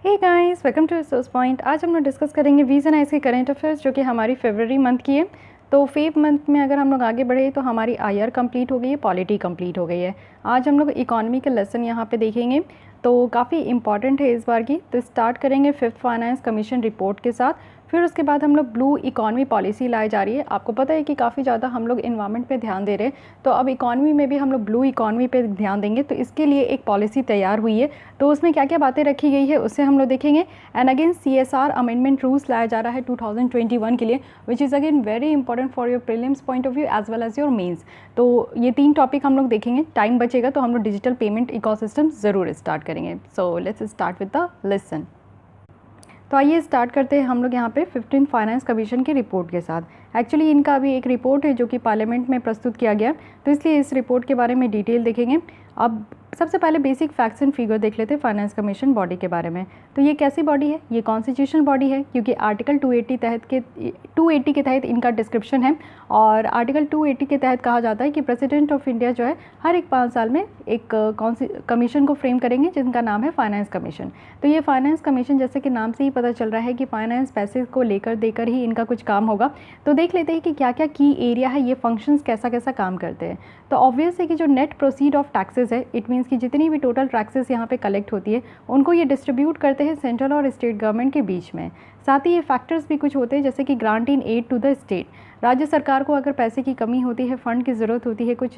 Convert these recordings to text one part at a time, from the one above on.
Hey guys, welcome to Source Point. आज हम लोग डिस्कस करेंगे वीज़ एंड आइस के करंट अफेयर्स जो कि हमारी फरवरी मंथ की है। तो फेब मंथ में अगर हम लोग आगे बढ़े तो हमारी आईआर कंप्लीट हो गई है, पॉलिटी कंप्लीट हो गई है। आज हम लोग इकोनॉमी के लेसन यहाँ पे देखेंगे तो काफ़ी इंपॉर्टेंट है इस बार की। तो स्टार्ट करेंगे फिफ्थ फाइनेंस कमीशन रिपोर्ट के साथ, फिर उसके बाद हम लोग ब्लू इकॉनमी पॉलिसी लाई जा रही है। आपको पता है कि काफ़ी ज़्यादा हम लोग इन्वायरमेंट पे ध्यान दे रहे हैं, तो अब इकॉनमी में भी हम लोग ब्लू इकॉनमी पे ध्यान देंगे। तो इसके लिए एक पॉलिसी तैयार हुई है, तो उसमें क्या क्या बातें रखी गई है उससे हम लोग देखेंगे। And again CSR amendment rules लाया जा रहा है 2021 के लिए, which is again very important for your prelims point of view as well as your mains. तो ये 3 टॉपिक हम लोग देखेंगे। टाइम बचेगा तो हम लोग डिजिटल पेमेंट इकोसिस्टम ज़रूर स्टार्ट करेंगे। So let's start with the lesson. तो आइए स्टार्ट करते हैं हम लोग यहाँ पे 15 फाइनेंस कमीशन की रिपोर्ट के साथ। एक्चुअली इनका अभी एक रिपोर्ट है जो कि पार्लियामेंट में प्रस्तुत किया गया, तो इसलिए इस रिपोर्ट के बारे में डिटेल देखेंगे। अब सबसे पहले बेसिक फैक्ट्स एंड फिगर देख लेते हैं फाइनेंस कमीशन बॉडी के बारे में। तो ये कैसी बॉडी है? ये कॉन्स्टिट्यूशनल बॉडी है, क्योंकि आर्टिकल 280 के तहत इनका डिस्क्रिप्शन है। और आर्टिकल 280 के तहत कहा जाता है कि प्रेसिडेंट ऑफ इंडिया जो है हर एक 5 साल में एक कमीशन को फ्रेम करेंगे जिनका नाम है फाइनेंस कमीशन। तो ये फाइनेंस कमीशन, जैसे कि नाम से ही पता चल रहा है कि फाइनेंस पैसे को लेकर देकर ही इनका कुछ काम होगा। तो देख लेते हैं कि क्या क्या की एरिया है, ये फंक्शंस कैसा कैसा काम करते हैं। तो ऑब्वियस है कि जो नेट प्रोसीड ऑफ टैक्सेस है, इट मीन्स कि जितनी भी टोटल टैक्सेस यहाँ पे कलेक्ट होती है उनको ये डिस्ट्रीब्यूट करते हैं सेंट्रल और स्टेट गवर्नमेंट के बीच में। साथ ही ये फैक्टर्स भी कुछ होते हैं, जैसे कि grant in aid to the state. राज्य सरकार को अगर पैसे की कमी होती है, फंड की ज़रूरत होती है कुछ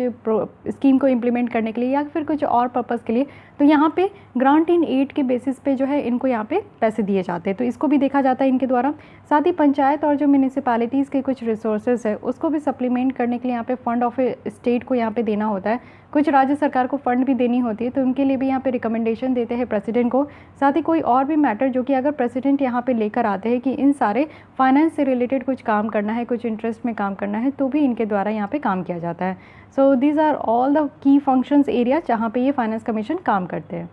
स्कीम को इम्प्लीमेंट करने के लिए या फिर कुछ और पर्पज़ के लिए, तो यहाँ पे ग्रांट इन एड के बेसिस पे जो है इनको यहाँ पे पैसे दिए जाते हैं। तो इसको भी देखा जाता है इनके द्वारा। साथ ही पंचायत और जो म्यूनिसिपैलिटीज़ के कुछ रिसोर्सेज है उसको भी सप्लीमेंट करने के लिए यहाँ पे फंड ऑफ स्टेट को यहाँ पे देना होता है। कुछ राज्य सरकार को फंड भी देनी होती है, तो उनके लिए भी यहाँ पे रिकमेंडेशन देते हैं प्रेसिडेंट को। साथ ही कोई और भी मैटर जो कि अगर प्रेसिडेंट यहाँ पे लेकर आते हैं कि इन सारे फाइनेंस से रिलेटेड कुछ काम करना है, कुछ इंटरेस्ट में काम करना है, तो भी इनके द्वारा यहाँ पे काम किया जाता है। So these are all the key functions area जहाँ पे ये फाइनेंस कमीशन काम करते हैं।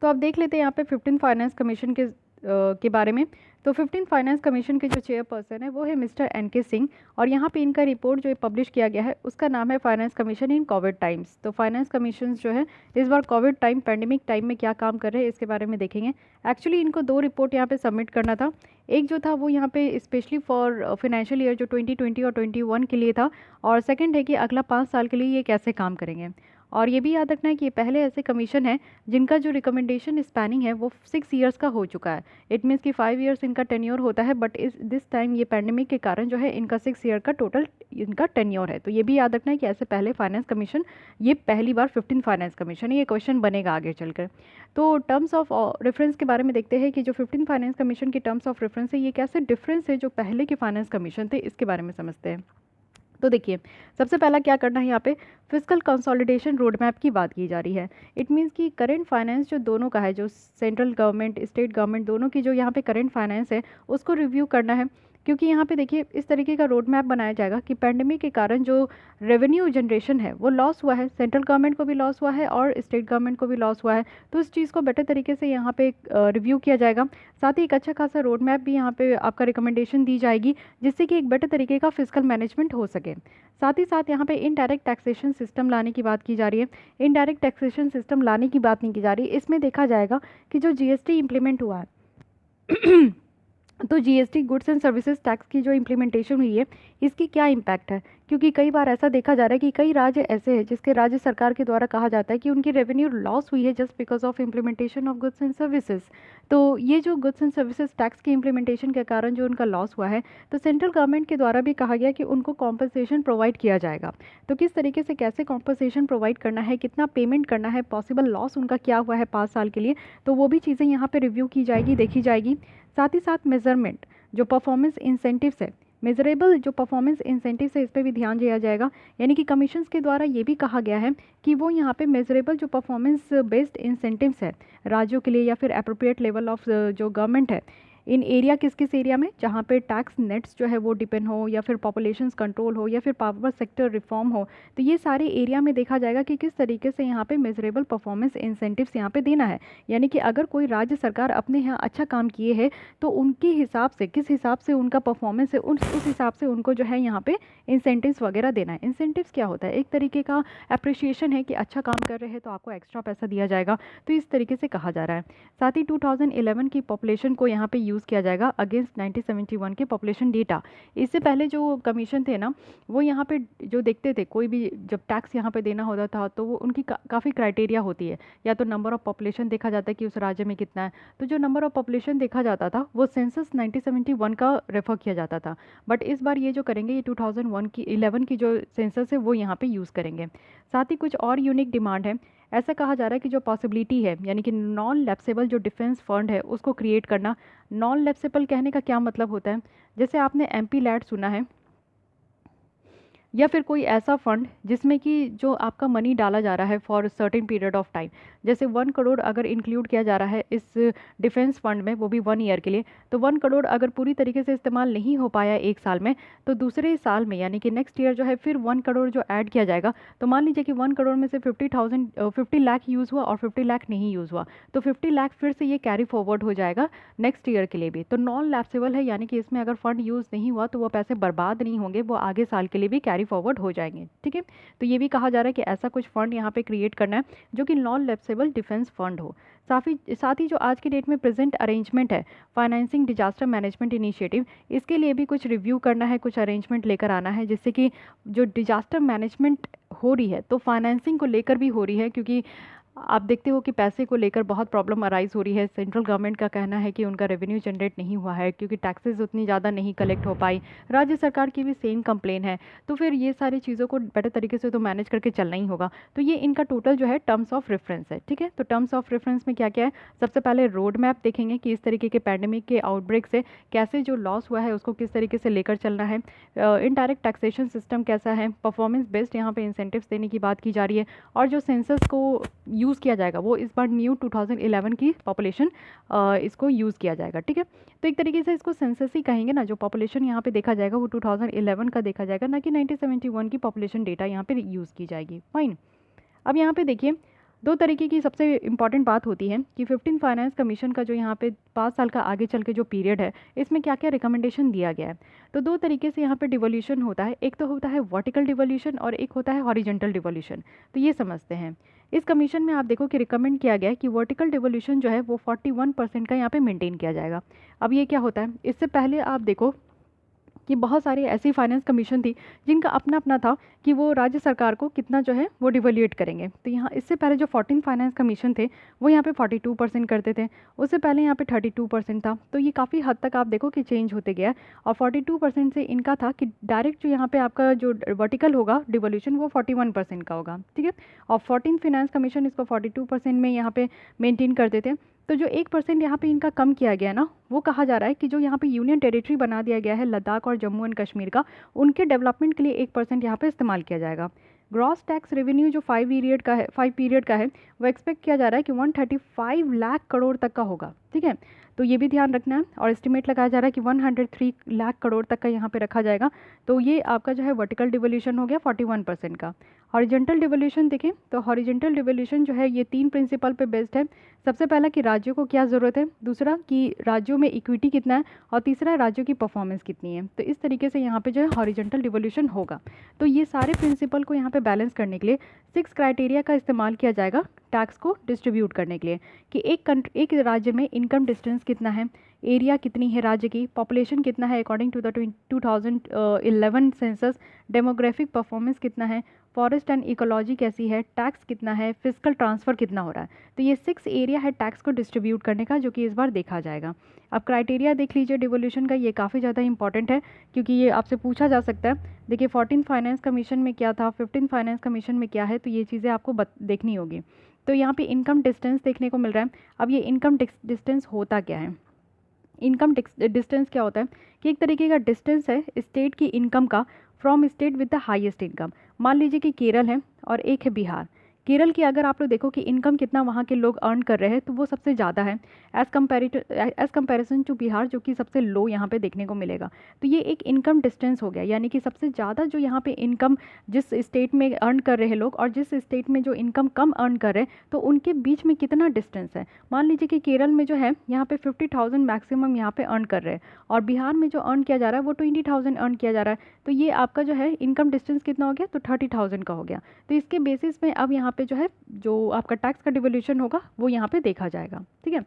तो अब देख लेते हैं यहाँ पे 15 फाइनेंस कमीशन के बारे में। तो 15 फाइनेंस कमीशन के जो चेयरपर्सन है वो है मिस्टर NK सिंह, और यहाँ पे इनका रिपोर्ट जो पब्लिश किया गया है उसका नाम है फाइनेंस कमीशन इन कोविड टाइम्स। तो फाइनेंस कमीशन जो है इस बार कोविड टाइम, पैंडेमिक टाइम में क्या काम कर रहे हैं इसके बारे में देखेंगे। एक्चुअली इनको 2 रिपोर्ट यहाँ पे सबमिट करना था। एक जो था वो यहाँ पे स्पेशली फॉर फाइनेंशियल ईयर जो 2020 और 21 के लिए था, और सेकेंड है कि अगला 5 साल के लिए ये कैसे काम करेंगे। और ये भी याद रखना है कि ये पहले ऐसे कमीशन है जिनका जो रिकमेंडेशन स्पैनिंग है वो 6 ईयर्स का हो चुका है। इट मीन्स कि 5 ईयर्स इनका टेन्योर होता है, बट दिस टाइम ये पैंडेमिक के कारण जो है इनका 6 ईयर का टोटल इनका टेन्योर है। तो ये भी याद रखना है कि ऐसे पहले फाइनेंस कमीशन, ये पहली बार 15 फाइनेंस कमीशन है। ये क्वेश्चन बनेगा आगे चलकर। तो टर्म्स ऑफ रेफरेंस के बारे में देखते हैं कि जो 15 फाइनेंस कमीशन की टर्म्स ऑफ रेफरेंस है ये कैसे डिफरेंस है जो पहले के फाइनेंस कमीशन थे, इसके बारे में समझते हैं। तो देखिए, सबसे पहला क्या करना है, यहाँ पे फिजिकल कंसोलिडेशन रोड मैप की बात की जा रही है। इट मीन्स कि करंट फाइनेंस जो दोनों का है, जो सेंट्रल गवर्नमेंट स्टेट गवर्नमेंट दोनों की जो यहाँ पे करंट फाइनेंस है उसको रिव्यू करना है। क्योंकि यहाँ पे देखिए इस तरीके का रोड मैप बनाया जाएगा कि पैंडेमिक के कारण जो रेवेन्यू जनरेशन है वो लॉस हुआ है, सेंट्रल गवर्नमेंट को भी लॉस हुआ है और स्टेट गवर्नमेंट को भी लॉस हुआ है। तो इस चीज़ को बेटर तरीके से यहाँ पे रिव्यू किया जाएगा। साथ ही एक अच्छा खासा रोड मैप भी यहाँ पे आपका रिकमेंडेशन दी जाएगी, जिससे कि एक बेटर तरीके का फिजिकल मैनेजमेंट हो सके। साथ ही साथ यहाँ पे इनडायरेक्ट टैक्सेशन सिस्टम लाने की बात की जा रही है। इनडायरेक्ट टैक्सेशन सिस्टम लाने की बात नहीं की जा रही, इसमें देखा जाएगा कि जो GST इम्प्लीमेंट हुआ है तो GST goods and services tax की जो इम्प्लीमेंटेशन हुई है इसकी क्या इम्पैक्ट है। क्योंकि कई बार ऐसा देखा जा रहा है कि कई राज्य ऐसे हैं जिसके राज्य सरकार के द्वारा कहा जाता है कि उनकी रेवेन्यू लॉस हुई है just because of implementation of goods and services. तो ये जो गुड्स एंड सर्विसेज टैक्स की इम्प्लीमेंटेशन के कारण जो उनका लॉस हुआ है, तो सेंट्रल गवर्नमेंट के द्वारा भी कहा गया कि उनको कॉम्पनसेशन प्रोवाइड किया जाएगा। तो किस तरीके से कैसे कॉम्पनसेशन प्रोवाइड करना है, कितना पेमेंट करना है, पॉसिबल लॉस उनका क्या हुआ है 5 साल के लिए, तो वो भी चीज़ें यहाँ पर रिव्यू की जाएगी, देखी जाएगी। साथ ही साथ मेजरमेंट जो परफॉर्मेंस इंसेंटिव्स है, मेजरेबल जो परफॉर्मेंस इंसेंटिव्स है, इस पर भी ध्यान दिया जाएगा। यानी कि कमीशंस के द्वारा ये भी कहा गया है कि वो यहाँ पे मेजरेबल जो परफॉर्मेंस बेस्ड इंसेंटिव्स है राज्यों के लिए या फिर अप्रोप्रिएट लेवल ऑफ जो गवर्नमेंट है, इन एरिया किस किस एरिया में, जहाँ पे टैक्स नेट्स जो है वो डिपेंड हो, या फिर पॉपुलेशन कंट्रोल हो, या फिर पावर सेक्टर रिफॉर्म हो, तो ये सारे एरिया में देखा जाएगा कि किस तरीके से यहाँ पे मेजरेबल परफॉर्मेंस इंसेंटिव्स यहाँ पे देना है। यानी कि अगर कोई राज्य सरकार अपने यहाँ अच्छा काम किए है तो उनके हिसाब से, किस हिसाब से उनका परफॉर्मेंस है, उस हिसाब से उनको जो है यहाँ पे इंसेंटिव्स वगैरह देना है। इंसेंटिव्स क्या होता है, एक तरीके का अप्रिशिएशन है कि अच्छा काम कर रहे हैं तो आपको एक्स्ट्रा पैसा दिया जाएगा, तो इस तरीके से कहा जा रहा है। साथ ही 2011 की पॉपुलेशन को यहाँ पे यूज़ किया जाएगा अगेंस्ट 1971 के पॉपुलेशन डेटा। इससे पहले जो कमीशन थे ना, वो यहाँ पे जो देखते थे, कोई भी जब टैक्स यहाँ पे देना होता था तो वो उनकी काफ़ी क्राइटेरिया होती है, या तो नंबर ऑफ पॉपुलेशन देखा जाता है कि उस राज्य में कितना है, तो जो नंबर ऑफ पॉपुलेशन देखा जाता था वो सेंसस 1971 का रेफर किया जाता था। बट इस बार ये जो करेंगे, ये 2011 की जो सेंसस है वो यहाँ पे यूज़ करेंगे। साथ ही कुछ और यूनिक डिमांड है। ऐसा कहा जा रहा है कि जो पॉसिबिलिटी है, यानी कि नॉन लैप्सेबल जो डिफेंस फंड है उसको क्रिएट करना। नॉन लैप्सेबल कहने का क्या मतलब होता है, जैसे आपने एमपी लैड सुना है, या फिर कोई ऐसा फंड जिसमें कि जो आपका मनी डाला जा रहा है for certain period of time, जैसे 1 करोड़ अगर इंक्लूड किया जा रहा है इस डिफेंस फंड में, वो भी 1 ईयर के लिए, तो 1 करोड़ अगर पूरी तरीके से इस्तेमाल नहीं हो पाया एक साल में, तो दूसरे साल में यानी कि नेक्स्ट ईयर जो है फिर 1 करोड़ जो ऐड किया जाएगा। तो मान लीजिए कि 1 करोड़ में से 50 लाख यूज़ हुआ और 50 लाख नहीं यूज़ हुआ, तो 50 लाख फिर से ये कैरी फॉरवर्ड हो जाएगा नेक्स्ट ईयर के लिए भी। तो नॉन लैप्सेबल है, यानी कि इसमें अगर फंड यूज़ नहीं हुआ तो वो पैसे बर्बाद नहीं होंगे, वो आगे साल के लिए भी कैरी फॉरवर्ड हो जाएंगे। ठीक है, तो ये भी कहा जा रहा है कि ऐसा कुछ फंड यहाँ पे क्रिएट करना है जो कि नॉन लैप्सेबल डिफेंस फंड हो। साथ ही जो आज की डेट में प्रेजेंट अरेंजमेंट है फाइनेंसिंग डिजास्टर मैनेजमेंट इनिशिएटिव, इसके लिए भी कुछ रिव्यू करना है, कुछ अरेंजमेंट लेकर आना है, जिससे कि जो डिजास्टर मैनेजमेंट हो रही है तो फाइनेंसिंग को लेकर भी हो रही है, क्योंकि आप देखते हो कि पैसे को लेकर बहुत प्रॉब्लम अराइज हो रही है। सेंट्रल गवर्नमेंट का कहना है कि उनका रेवेन्यू जनरेट नहीं हुआ है क्योंकि टैक्सेस उतनी ज़्यादा नहीं कलेक्ट हो पाई। राज्य सरकार की भी सेम कंप्लेन है। तो फिर ये सारी चीज़ों को बेटर तरीके से तो मैनेज करके चलना ही होगा। तो ये इनका टोटल जो है टर्म्स ऑफ रेफरेंस है। ठीक है, तो टर्म्स ऑफ रेफरेंस में क्या क्या है, सबसे पहले रोड मैप देखेंगे कि इस तरीके के पैंडेमिक के आउटब्रेक से कैसे जो लॉस हुआ है उसको किस तरीके से लेकर चलना है। इनडायरेक्ट टैक्सेशन सिस्टम कैसा है, परफॉर्मेंस बेस्ड यहाँ पे इंसेंटिव्स देने की बात की जा रही है, और जो सेंसस को यूज़ किया जाएगा वो इस बार न्यू 2011 की पॉपुलेशन इसको यूज़ किया जाएगा। ठीक है, तो एक तरीके से इसको सेंसस ही कहेंगे ना, जो पॉपुलेशन यहाँ पे देखा जाएगा वो 2011 का देखा जाएगा, ना कि 1971 की पॉपुलेशन डेटा यहाँ पे यूज़ की जाएगी। फाइन, अब यहाँ पे देखिए दो तरीके की सबसे इंपॉर्टेंट बात होती है कि 15 फाइनेंस कमीशन का जो यहाँ पे 5 साल का आगे चल के जो पीरियड है, इसमें क्या क्या रिकमेंडेशन दिया गया है। तो दो तरीके से यहाँ पे डिवोल्यूशन होता है, एक तो होता है वर्टिकल डिवोल्यूशन और एक होता है हॉरिजेंटल डिवोल्यूशन। तो ये समझते हैं। इस कमीशन में आप देखो कि रिकमेंड किया गया है कि वर्टिकल डिवोल्यूशन जो है वो 41% का यहाँ पे मेंटेन किया जाएगा। अब ये क्या होता है, इससे पहले आप देखो कि बहुत सारी ऐसी फाइनेंस कमीशन थी जिनका अपना अपना था कि वो राज्य सरकार को कितना जो है वो डिवोल्यूट करेंगे। तो यहाँ इससे पहले जो 14 फाइनेंस कमीशन थे वो यहाँ पे 42% करते थे, उससे पहले यहाँ पे 32% था। तो ये काफ़ी हद तक आप देखो कि चेंज होते गया, और 42% से इनका था कि डायरेक्ट जो यहाँ पे आपका जो वर्टिकल होगा डिवोल्यूशन वो 41% का होगा। ठीक है, और 14 फाइनेंस कमीशन इसको 42% में यहाँ पे मेनटेन करते थे। तो जो 1% यहाँ पे इनका कम किया गया ना, वो कहा जा रहा है कि जो यहाँ पे यूनियन टेरिटरी बना दिया गया है लद्दाख और जम्मू एंड कश्मीर का, उनके डेवलपमेंट के लिए 1% यहाँ पे इस्तेमाल किया जाएगा। ग्रॉस टैक्स रेवेन्यू जो 5 पीरियड का है वो एक्सपेक्ट किया जा रहा है कि 135 लाख करोड़ तक का होगा। ठीक है, तो ये भी ध्यान रखना है, और एस्टिमेट लगाया जा रहा है कि 103 लाख करोड़ तक का यहाँ पे रखा जाएगा। तो ये आपका जो है वर्टिकल डिवोल्यूशन हो गया 41% का। हॉरिजेंटल डिवोल्यूशन देखें तो हॉरिजेंटल डिवोल्यूशन जो है ये 3 प्रिंसिपल पे बेस्ड है। सबसे पहला कि राज्यों को क्या ज़रूरत है, दूसरा कि राज्यों में इक्विटी कितना है, और तीसरा राज्यों की परफॉर्मेंस कितनी है। तो इस तरीके से यहाँ पे जो है हॉरिजेंटल डिवोल्यूशन होगा। तो ये सारे प्रिंसिपल को यहाँ पे बैलेंस करने के लिए 6 क्राइटेरिया का इस्तेमाल किया जाएगा टैक्स को डिस्ट्रीब्यूट करने के लिए, कि एक राज्य में इनकम डिस्टेंस कितना है, एरिया कितनी है राज्य की, पॉपुलेशन कितना है according to the 2011 census, demographic performance कितना है, फॉरेस्ट एंड इकोलॉजी कैसी है, टैक्स कितना है, फिजिकल ट्रांसफ़र कितना हो रहा है। तो ये 6 एरिया है टैक्स को डिस्ट्रीब्यूट करने का, जो कि इस बार देखा जाएगा। अब क्राइटेरिया देख लीजिए डिवोल्यूशन का, ये काफ़ी ज़्यादा इंपॉर्टेंट है क्योंकि ये आपसे पूछा जा सकता है। देखिए 14 फाइनेंस कमीशन में क्या था, 15 फाइनेंस कमीशन में क्या है, तो ये चीज़ें आपको देखनी होगी। तो यहाँ पे इनकम डिस्टेंस देखने को मिल रहा है। अब ये इनकम डिस्टेंस होता क्या है, इनकम डिस्टेंस क्या होता है कि एक तरीके का डिस्टेंस है स्टेट की इनकम का from state with the highest income. मान लीजिए कि केरल है और एक है बिहार। केरल की अगर आप लोग देखो कि इनकम कितना वहाँ के लोग अर्न कर रहे हैं तो वो सबसे ज़्यादा है एज़ कंपेरिजन टू बिहार, जो कि सबसे लो यहाँ पे देखने को मिलेगा। तो ये एक इनकम डिस्टेंस हो गया, यानी कि सबसे ज़्यादा जो यहाँ पे इनकम जिस स्टेट में अर्न कर रहे हैं लोग और जिस स्टेट में जो इनकम कम अर्न कर रहे हैं, तो उनके बीच में कितना डिस्टेंस है। मान लीजिए कि केरल में जो है यहाँ पे 50,000 मैक्सिमम यहाँ पे अर्न कर रहे हैं और बिहार में जो अर्न किया जा रहा है वो 20,000 अर्न किया जा रहा है। तो ये आपका जो है इनकम डिस्टेंस कितना हो गया, तो 30,000 का हो गया। तो इसके बेसिस में अब यहाँ पे जो है जो आपका टैक्स का डिवोल्यूशन होगा वो यहाँ पे देखा जाएगा। ठीक है,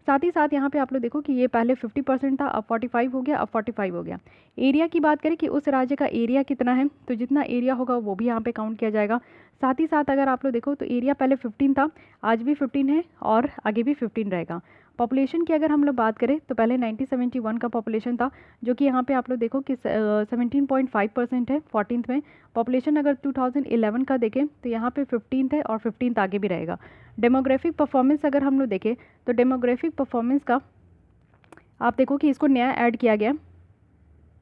साथ ही साथ यहाँ पे आप लोग देखो कि ये पहले 50% था, अब 45 हो गया, अब 45 हो गया। एरिया की बात करें कि उस राज्य का एरिया कितना है, तो जितना एरिया होगा वो भी यहाँ पे काउंट किया जाएगा। साथ ही साथ अगर आप लोग देखो तो एरिया पहले 15 था, आज भी 15 है और आगे भी 15 रहेगा। पॉपुलेशन की अगर हम लोग बात करें तो पहले 1971 का पॉपुलेशन था, जो कि यहाँ पे आप लोग देखो कि 17.5% है 14th में। पॉपुलेशन अगर 2011 का देखें तो यहाँ पे 15th है और 15th आगे भी रहेगा। डेमोग्राफिक परफॉर्मेंस अगर हम लोग देखें तो डेमोग्राफिक परफॉर्मेंस का आप देखो कि इसको नया ऐड किया गया।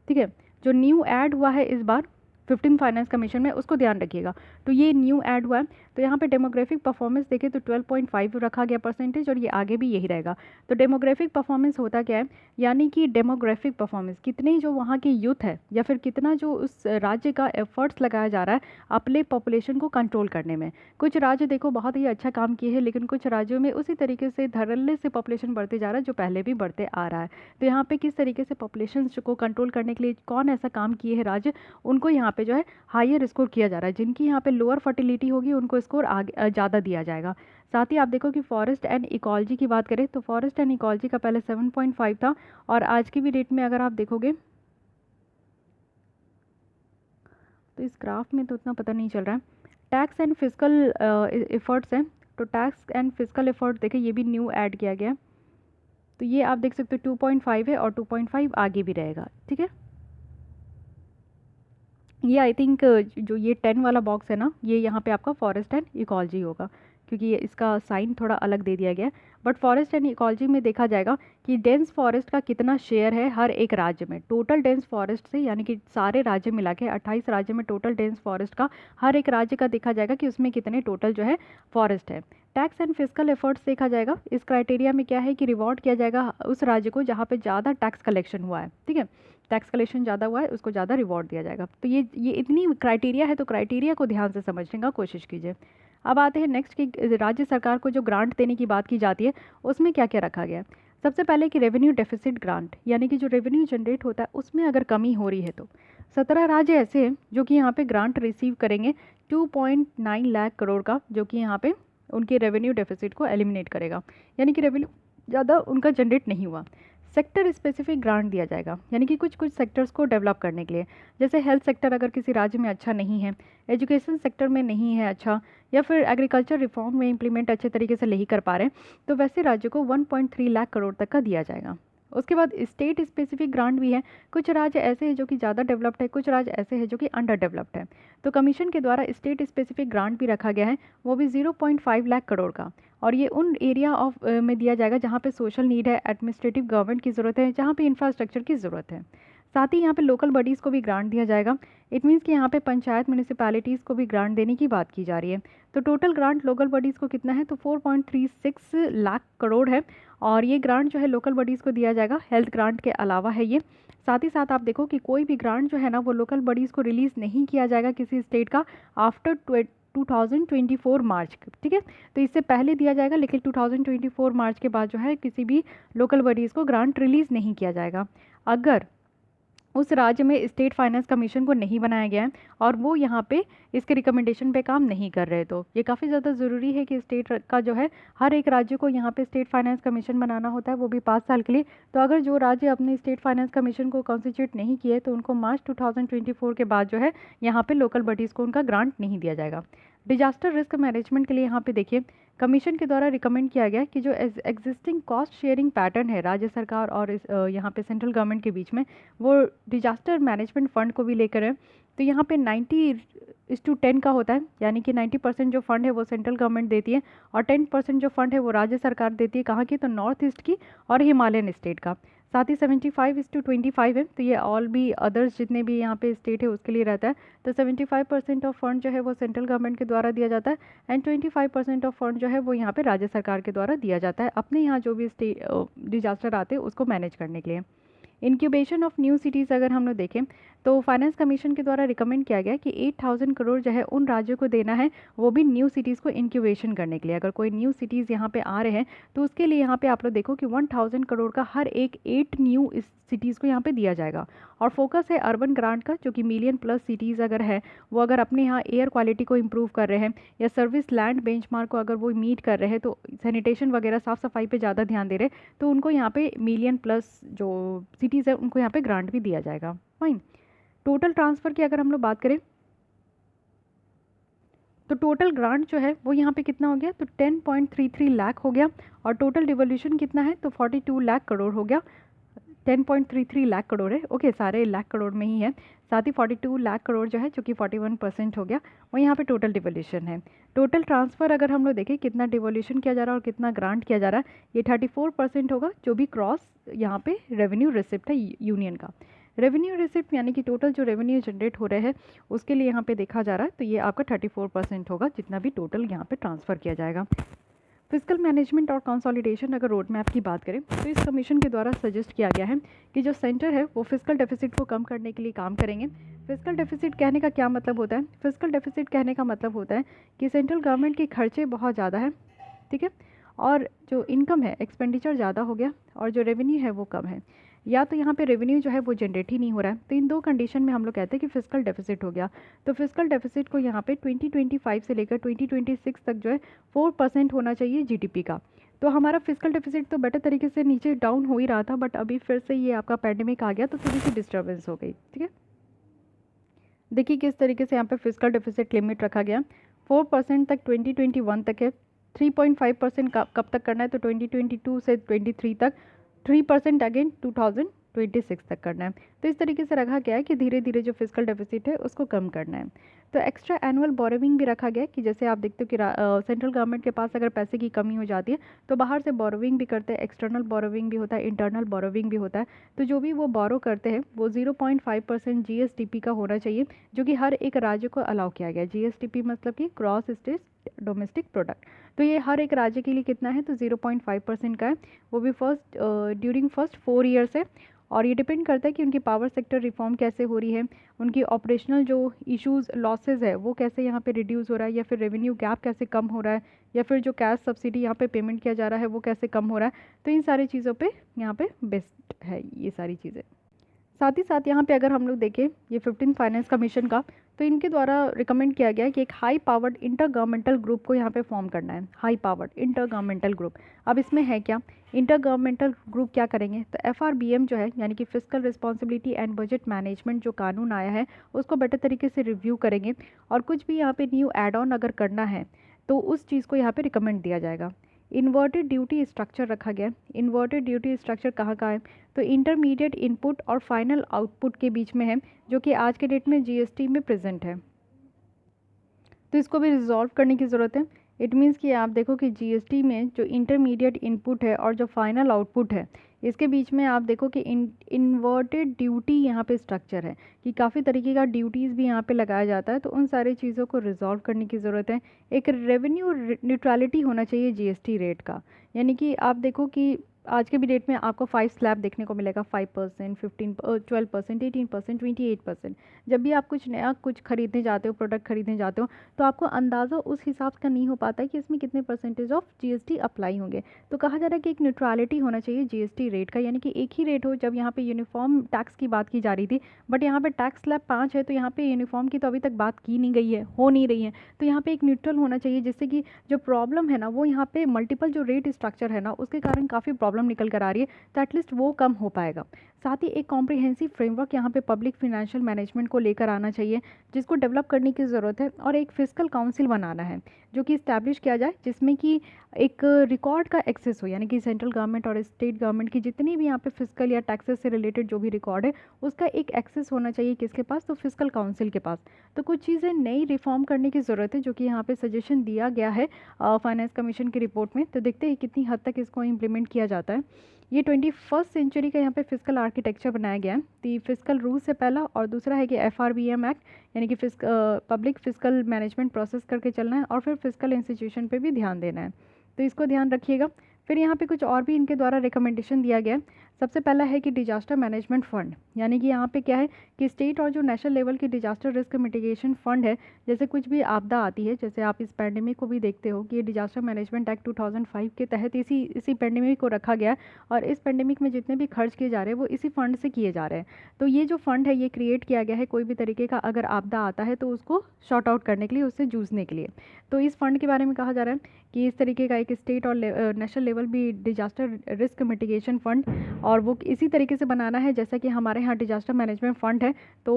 ठीक है, जो न्यू ऐड हुआ है इस बार 15 फाइनेंस कमीशन में, उसको ध्यान रखिएगा। तो ये न्यू ऐड हुआ है, तो यहाँ पे डेमोग्राफिक परफॉर्मेंस देखें तो 12.5 रखा गया परसेंटेज और ये आगे भी यही रहेगा। तो डेमोग्राफिक परफॉर्मेंस होता क्या है, यानी कि डेमोग्राफिक परफॉर्मेंस कितने जो वहाँ के यूथ है या फिर कितना जो उस राज्य का एफर्ट्स लगाया जा रहा है अपने पॉपुलेशन को कंट्रोल करने में। कुछ राज्य देखो बहुत ही अच्छा काम किए हैं, लेकिन कुछ राज्यों में उसी तरीके से धड़ल्ले से पॉपुलेशन बढ़ते जा रहा है जो पहले भी बढ़ते आ रहा है। तो यहाँ पे किस तरीके से पॉपुलेशन को कंट्रोल करने के लिए कौन ऐसा काम किए हैं राज्य, उनको यहाँ पे जो है हायर स्कोर किया जा रहा है। जिनकी यहाँ पे लोअर फर्टिलिटी होगी उनको स्कोर आगे ज़्यादा दिया जाएगा। साथ ही आप देखो कि फॉरेस्ट एंड इकोलॉजी की बात करें तो फॉरेस्ट एंड इकोलॉजी का पहले 7.5 था और आज की भी डेट में अगर आप देखोगे तो इस ग्राफ में तो उतना पता नहीं चल रहा है। टैक्स एंड फिजिकल एफर्ट्स हैं, तो टैक्स एंड फिजिकल एफर्ट देखें ये भी न्यू ऐड किया गया, तो ये आप देख सकते हो 2.5 है और 2.5 आगे भी रहेगा। ठीक है, ये आई थिंक जो ये 10 वाला बॉक्स है ना, ये यहाँ पे आपका फॉरेस्ट एंड इकोलॉजी होगा, क्योंकि ये इसका साइन थोड़ा अलग दे दिया गया है। बट फॉरेस्ट एंड इकोलॉजी में देखा जाएगा कि डेंस फॉरेस्ट का कितना शेयर है हर एक राज्य में। टोटल डेंस फॉरेस्ट से, यानी कि सारे राज्य मिला के 28 राज्य में टोटल डेंस फॉरेस्ट का हर एक राज्य का देखा जाएगा कि उसमें कितने टोटल जो है फॉरेस्ट है। टैक्स एंड फिजिकल एफर्ट्स देखा जाएगा, इस क्राइटेरिया में क्या है कि रिवॉर्ड किया जाएगा उस राज्य को जहाँ पे ज़्यादा टैक्स कलेक्शन हुआ है। ठीक है, टैक्स कलेक्शन ज़्यादा हुआ है उसको ज़्यादा रिवॉर्ड दिया जाएगा। तो ये इतनी क्राइटेरिया है, तो क्राइटेरिया को ध्यान से समझने का कोशिश कीजिए। अब आते हैं नेक्स्ट कि राज्य सरकार को जो ग्रांट देने की बात की जाती है उसमें क्या क्या रखा गया है। सबसे पहले कि रेवेन्यू डेफिसिट ग्रांट, यानी कि जो रेवेन्यू जनरेट होता है उसमें अगर कमी हो रही है तो 17 राज्य ऐसे हैं जो कि यहाँ पे ग्रांट रिसीव करेंगे 2.9 लाख करोड़ का, जो कि यहाँ पे उनके रेवेन्यू डेफिसिट को एलिमिनेट करेगा, यानी कि रेवेन्यू ज़्यादा उनका जनरेट नहीं हुआ। सेक्टर स्पेसिफिक ग्रांट दिया जाएगा, यानी कि कुछ कुछ सेक्टर्स को डेवलप करने के लिए, जैसे हेल्थ सेक्टर अगर किसी राज्य में अच्छा नहीं है, एजुकेशन सेक्टर में नहीं है अच्छा, या फिर एग्रीकल्चर रिफॉर्म में इम्प्लीमेंट अच्छे तरीके से नहीं कर पा रहे, तो वैसे राज्य को 1.3 लाख करोड़ तक का दिया जाएगा। उसके बाद स्टेट स्पेसिफिक ग्रांट भी है, कुछ राज्य ऐसे हैं जो कि ज़्यादा डेवलप्ड है, कुछ राज्य ऐसे हैं जो कि अंडर डेवलप्ड है, तो कमीशन के द्वारा स्टेट स्पेसिफिक ग्रांट भी रखा गया है, वो भी 0.5 लाख करोड़ का। और ये उन एरिया ऑफ में दिया जाएगा जहाँ पे सोशल नीड है, एडमिनिस्ट्रेटिव गवर्नमेंट की ज़रूरत है, जहाँ पे इंफ्रास्ट्रक्चर की ज़रूरत है। साथ ही यहाँ पे लोकल बॉडीज़ को भी ग्रांट दिया जाएगा। इट मीन्स कि यहाँ पे पंचायत म्यूनिसिपैलिटीज़ को भी ग्रांट देने की बात की जा रही है। तो टोटल ग्रांट लोकल बॉडीज़ को कितना है, तो 4.36 लाख करोड़ है, और ये ग्रांट जो है लोकल बॉडीज़ को दिया जाएगा, हेल्थ ग्रांट के अलावा है ये। साथ ही साथ आप देखो कि कोई भी ग्रांट जो है ना वो लोकल बॉडीज़ को रिलीज़ नहीं किया जाएगा किसी स्टेट का आफ्टर 2024 मार्च। ठीक है, तो इससे पहले दिया जाएगा, लेकिन 2024 मार्च के बाद जो है किसी भी लोकल बॉडीज़ को ग्रांट रिलीज़ नहीं किया जाएगा अगर उस राज्य में स्टेट फाइनेंस कमीशन को नहीं बनाया गया है और वो यहाँ पे इसके रिकमेंडेशन पे काम नहीं कर रहे। तो ये काफ़ी ज़्यादा ज़रूरी है कि स्टेट का जो है हर एक राज्य को यहाँ पे स्टेट फाइनेंस कमीशन बनाना होता है, वो भी 5 साल के लिए। तो अगर जो राज्य अपने स्टेट फाइनेंस कमीशन को कॉन्स्टिट्यूट नहीं किए तो उनको मार्च 2024 के बाद जो है यहाँ पे लोकल बॉडीज़ को उनका ग्रांट नहीं दिया जाएगा। डिजास्टर रिस्क मैनेजमेंट के लिए यहाँ पे देखिए कमीशन के द्वारा रिकमेंड किया गया कि जो एग्जिस्टिंग कॉस्ट शेयरिंग पैटर्न है राज्य सरकार और यहाँ पे सेंट्रल गवर्नमेंट के बीच में, वो डिजास्टर मैनेजमेंट फंड को भी लेकर है। तो यहाँ पे 90:10 का होता है, यानी कि 90% जो फंड है वो सेंट्रल गवर्नमेंट देती है और 10% जो फंड है वो राज्य सरकार देती है। कहाँ की, तो नॉर्थ ईस्ट की और हिमालयन स्टेट का। साथ ही 75:25 है, तो ये ऑल भी अदर्स जितने भी यहाँ पे स्टेट है उसके लिए रहता है। तो 75% ऑफ फंड जो है वो सेंट्रल गवर्नमेंट के द्वारा दिया जाता है एंड 25% ऑफ फंड जो है वो यहाँ पे राज्य सरकार के द्वारा दिया जाता है अपने यहाँ जो भी डिजास्टर आते हैं उसको मैनेज करने के लिए। इंक्यूबेशन ऑफ न्यू सिटीज़ अगर हम लोग देखें तो फाइनेंस कमीशन के द्वारा रिकमेंड किया गया कि 8,000 करोड़ जो है उन राज्यों को देना है, वो भी न्यू सिटीज़ को इंक्यूबेशन करने के लिए। अगर कोई न्यू सिटीज़ यहाँ पे आ रहे हैं तो उसके लिए यहाँ पे आप लोग देखो कि 1,000 करोड़ का हर एक 8 न्यू इस सिटीज़ को यहाँ पे दिया जाएगा। और फोकस है अर्बन ग्रांट का, जो कि मिलियन प्लस सिटीज़ अगर है वो अगर अपने यहाँ एयर क्वालिटी को इम्प्रूव कर रहे हैं या सर्विस लैंड बेंचमार्क को अगर वो मीट कर रहे हैं, तो सैनिटेशन वगैरह साफ़ सफाई पे ज़्यादा ध्यान दे रहे हैं, तो उनको यहाँ पे मिलियन प्लस जो सिटीज़ है उनको यहाँ पे ग्रांट भी दिया जाएगा। फाइन। टोटल ट्रांसफ़र की अगर हम लोग बात करें तो टोटल ग्रांट जो है वो यहाँ पे कितना हो गया, तो 10.33 लाख हो गया। और टोटल डिवोल्यूशन कितना है, तो 42 लाख करोड़ हो गया। 10.33 लाख करोड़ है, ओके, सारे लाख करोड़ में ही है। साथ ही 42 लाख करोड़ जो है, जो कि 41% हो गया, वो यहाँ पे टोटल डिवोल्यूशन है। टोटल ट्रांसफ़र अगर हम लोग देखें कितना डिवोल्यूशन किया जा रहा है और कितना ग्रांट किया जा रहा है, ये 34% होगा, जो भी क्रॉस यहाँ पे रेवेन्यू रिसिप्ट है यूनियन का। रेवेन्यू रिसिप्ट यानी कि टोटल जो रेवेन्यू जनरेट हो रहे हैं उसके लिए यहाँ पे देखा जा रहा है, तो ये आपका 34% होगा जितना भी टोटल यहाँ पे ट्रांसफ़र किया जाएगा। फिजिकल मैनेजमेंट और कंसोलिडेशन अगर रोड मैप की बात करें तो इस कमीशन के द्वारा सजेस्ट किया गया है कि जो सेंटर है वो फिजिकल डेफिसिट को कम करने के लिए काम करेंगे। फिजिकल डेफिसिट कहने का क्या मतलब होता है, फिजिकल डेफिसिट कहने का मतलब होता है कि सेंट्रल गवर्नमेंट के खर्चे बहुत ज़्यादा है, ठीक है, और जो इनकम है एक्सपेंडिचर ज़्यादा हो गया और जो रेवेन्यू है वो कम है, या तो यहाँ पे रेवेन्यू जो है वो जनरेट ही नहीं हो रहा है। तो इन दो कंडीशन में हम लोग कहते हैं कि फिजिकल डेफिसिट हो गया। तो फिजिकल डेफिसिट को यहाँ पे 2025 से लेकर 2026 तक जो है 4% होना चाहिए जीडीपी का। तो हमारा फिजिकल डेफिसिट तो बेटर तरीके से नीचे डाउन हो ही रहा था, बट अभी फिर से ये आपका पैंडेमिक आ गया तो थोड़ी सी डिस्टर्बेंस हो गई, ठीक है। देखिए किस तरीके से यहाँ पे फिजिकल डेफिसिट लिमिट रखा गया, 4% तक 2021 तक है, 3.5% कब तक करना है, तो 2022 से 23 तक, 3% अगेन 2026 तक करना है। तो इस तरीके से रखा गया है कि धीरे धीरे जो फिजिकल डेफिसिट है उसको कम करना है। तो एक्स्ट्रा एनुअल बोरोविंग भी रखा गया है कि जैसे आप देखते हो कि सेंट्रल गवर्नमेंट के पास अगर पैसे की कमी हो जाती है तो बाहर से बोरोविंग भी करते हैं, एक्सटर्नल बोरोविंग भी होता है, इंटरनल बोरोविंग भी होता है। तो जो भी वो बोरो करते हैं वो 0.5% जीएसडीपी का होना चाहिए, जो कि हर एक राज्य को अलाउ किया गया है। जीएसडीपी मतलब कि क्रॉस स्टेट डोमेस्टिक प्रोडक्ट। तो ये हर एक राज्य के लिए कितना है, तो 0.5% का है, वो भी ड्यूरिंग फर्स्ट 4 ईयर्स है। और ये डिपेंड करता है कि उनकी पावर सेक्टर रिफॉर्म कैसे हो रही है, उनकी ऑपरेशनल जो इश्यूज लॉसेज है वो कैसे यहाँ पे रिड्यूस हो रहा है, या फिर रेवेन्यू गैप कैसे कम हो रहा है, या फिर जो कैश सब्सिडी यहाँ पे पेमेंट किया जा रहा है वो कैसे कम हो रहा है। तो इन सारी चीज़ों पे यहाँ पे बेस्ट है ये सारी चीज़ें। साथ ही साथ यहाँ पे अगर हम लोग देखें ये 15 फाइनेंस कमीशन का, तो इनके द्वारा रिकमेंड किया गया है कि एक high powered inter governmental group को यहाँ पे फॉर्म करना है, high powered inter governmental group. अब इसमें है क्या, इंटर गवर्नमेंटल ग्रुप क्या करेंगे, तो एफआरबीएम जो है यानी कि physical responsibility and budget management जो कानून आया है उसको बेटर तरीके से रिव्यू करेंगे, और कुछ भी यहाँ पे न्यू एड ऑन अगर करना है तो उस चीज़ को यहाँ पे रिकमेंड दिया जाएगा। इन्वर्टेड ड्यूटी स्ट्रक्चर रखा गया है। इन्वर्टेड ड्यूटी स्ट्रक्चर कहाँ का है, तो इंटरमीडिएट इनपुट और फाइनल आउटपुट के बीच में है, जो कि आज के डेट में जीएसटी में प्रेजेंट है। तो इसको भी रिजॉल्व करने की ज़रूरत है। इट मीन्स कि आप देखो कि जीएसटी में जो इंटरमीडिएट इनपुट है और जो फाइनल आउटपुट है इसके बीच में आप देखो कि इन्वर्टेड ड्यूटी यहाँ पे स्ट्रक्चर है, कि काफ़ी तरीके का ड्यूटीज़ भी यहाँ पे लगाया जाता है। तो उन सारी चीज़ों को रिजॉल्व करने की ज़रूरत है। एक रेवेन्यू न्यूट्रलिटी होना चाहिए जीएसटी रेट का, यानी कि आप देखो कि आज के भी डेट में आपको 5 स्लैब देखने को मिलेगा, 5%, 12%, 18%, 28%। जब भी आप कुछ नया कुछ खरीदने जाते हो, प्रोडक्ट खरीदने जाते हो, तो आपको अंदाज़ा उस हिसाब का नहीं हो पाता है कि इसमें कितने परसेंटेज ऑफ जीएसटी अप्लाई होंगे। तो कहा जा रहा है कि एक न्यूट्रलिटी होना चाहिए जीएसटी रेट का, यानी कि एक ही रेट हो। जब यहाँ पे यूनिफॉर्म टैक्स की बात की जा रही थी, बट यहाँ पे टैक्स स्लैब 5 है, तो यहाँ पे यूनिफॉर्म की तो अभी तक बात की नहीं गई है, हो नहीं रही है। तो यहाँ पे एक न्यूट्रल होना चाहिए, जिससे कि जो प्रॉब्लम है ना वो यहाँ पे मल्टीपल जो रेट स्ट्रक्चर है ना उसके कारण काफ़ी प्रॉब्लम निकल कर आ रही है, तो एटलीस्ट वो कम हो पाएगा। साथ ही एक कॉम्प्रिहेंसिव फ्रेमवर्क यहाँ पे पब्लिक फिनेंशियल मैनेजमेंट को लेकर आना चाहिए, जिसको डेवलप करने की ज़रूरत है। और एक फिस्कल काउंसिल बनाना है जो कि इस्टेब्लिश किया जाए, जिसमें कि एक रिकॉर्ड का एक्सेस हो, यानी कि सेंट्रल गवर्नमेंट और स्टेट गवर्नमेंट की जितनी भी यहाँ पे फिस्कल या टैक्सेस से रिलेटेड जो भी रिकॉर्ड है उसका एक एक्सेस होना चाहिए किसके पास, तो फिस्कल काउंसिल के पास। तो कुछ चीज़ें नई रिफॉर्म करने की ज़रूरत है जो कि यहाँ पे सजेशन दिया गया है फाइनेंस कमीशन की रिपोर्ट में। तो देखते हैं कितनी हद तक इसको इम्प्लीमेंट किया जाता है। ये 21st सेंचुरी का यहाँ पे फिस्कल आर्किटेक्चर बनाया गया है। तो फिस्कल रूल से पहला, और दूसरा है कि FRBM एक्ट, यानी कि पब्लिक फिस्कल मैनेजमेंट प्रोसेस करके चलना है, और फिर फिस्कल इंस्टीट्यूशन पे भी ध्यान देना है। तो इसको ध्यान रखिएगा। फिर यहाँ पे कुछ और भी इनके द्वारा रिकमेंडेशन दिया गया है। सबसे पहला है कि डिजास्टर मैनेजमेंट फ़ंड, यानी कि यहाँ पे क्या है कि स्टेट और जो नेशनल लेवल की डिजास्टर रिस्क मिटिगेशन फ़ंड है, जैसे कुछ भी आपदा आती है, जैसे आप इस पैंडेमिक को भी देखते हो कि ये डिजास्टर मैनेजमेंट एक्ट 2005 के तहत इसी पैंडेमिक को रखा गया है, और इस पैंडेमिक में जितने भी खर्च किए जा रहे हैं वो इसी फंड से किए जा रहे हैं। तो ये जो फंड है ये क्रिएट किया गया है कोई भी तरीके का अगर आपदा आता है तो उसको शॉर्ट आउट करने के लिए, उससे जूझने के लिए। तो इस फंड के बारे में कहा जा रहा है कि इस तरीके का एक स्टेट और नेशनल लेवल भी डिजास्टर रिस्क मिटिगेशन फ़ंड, और वो इसी तरीके से बनाना है जैसा कि हमारे यहाँ डिजास्टर मैनेजमेंट फ़ंड है। तो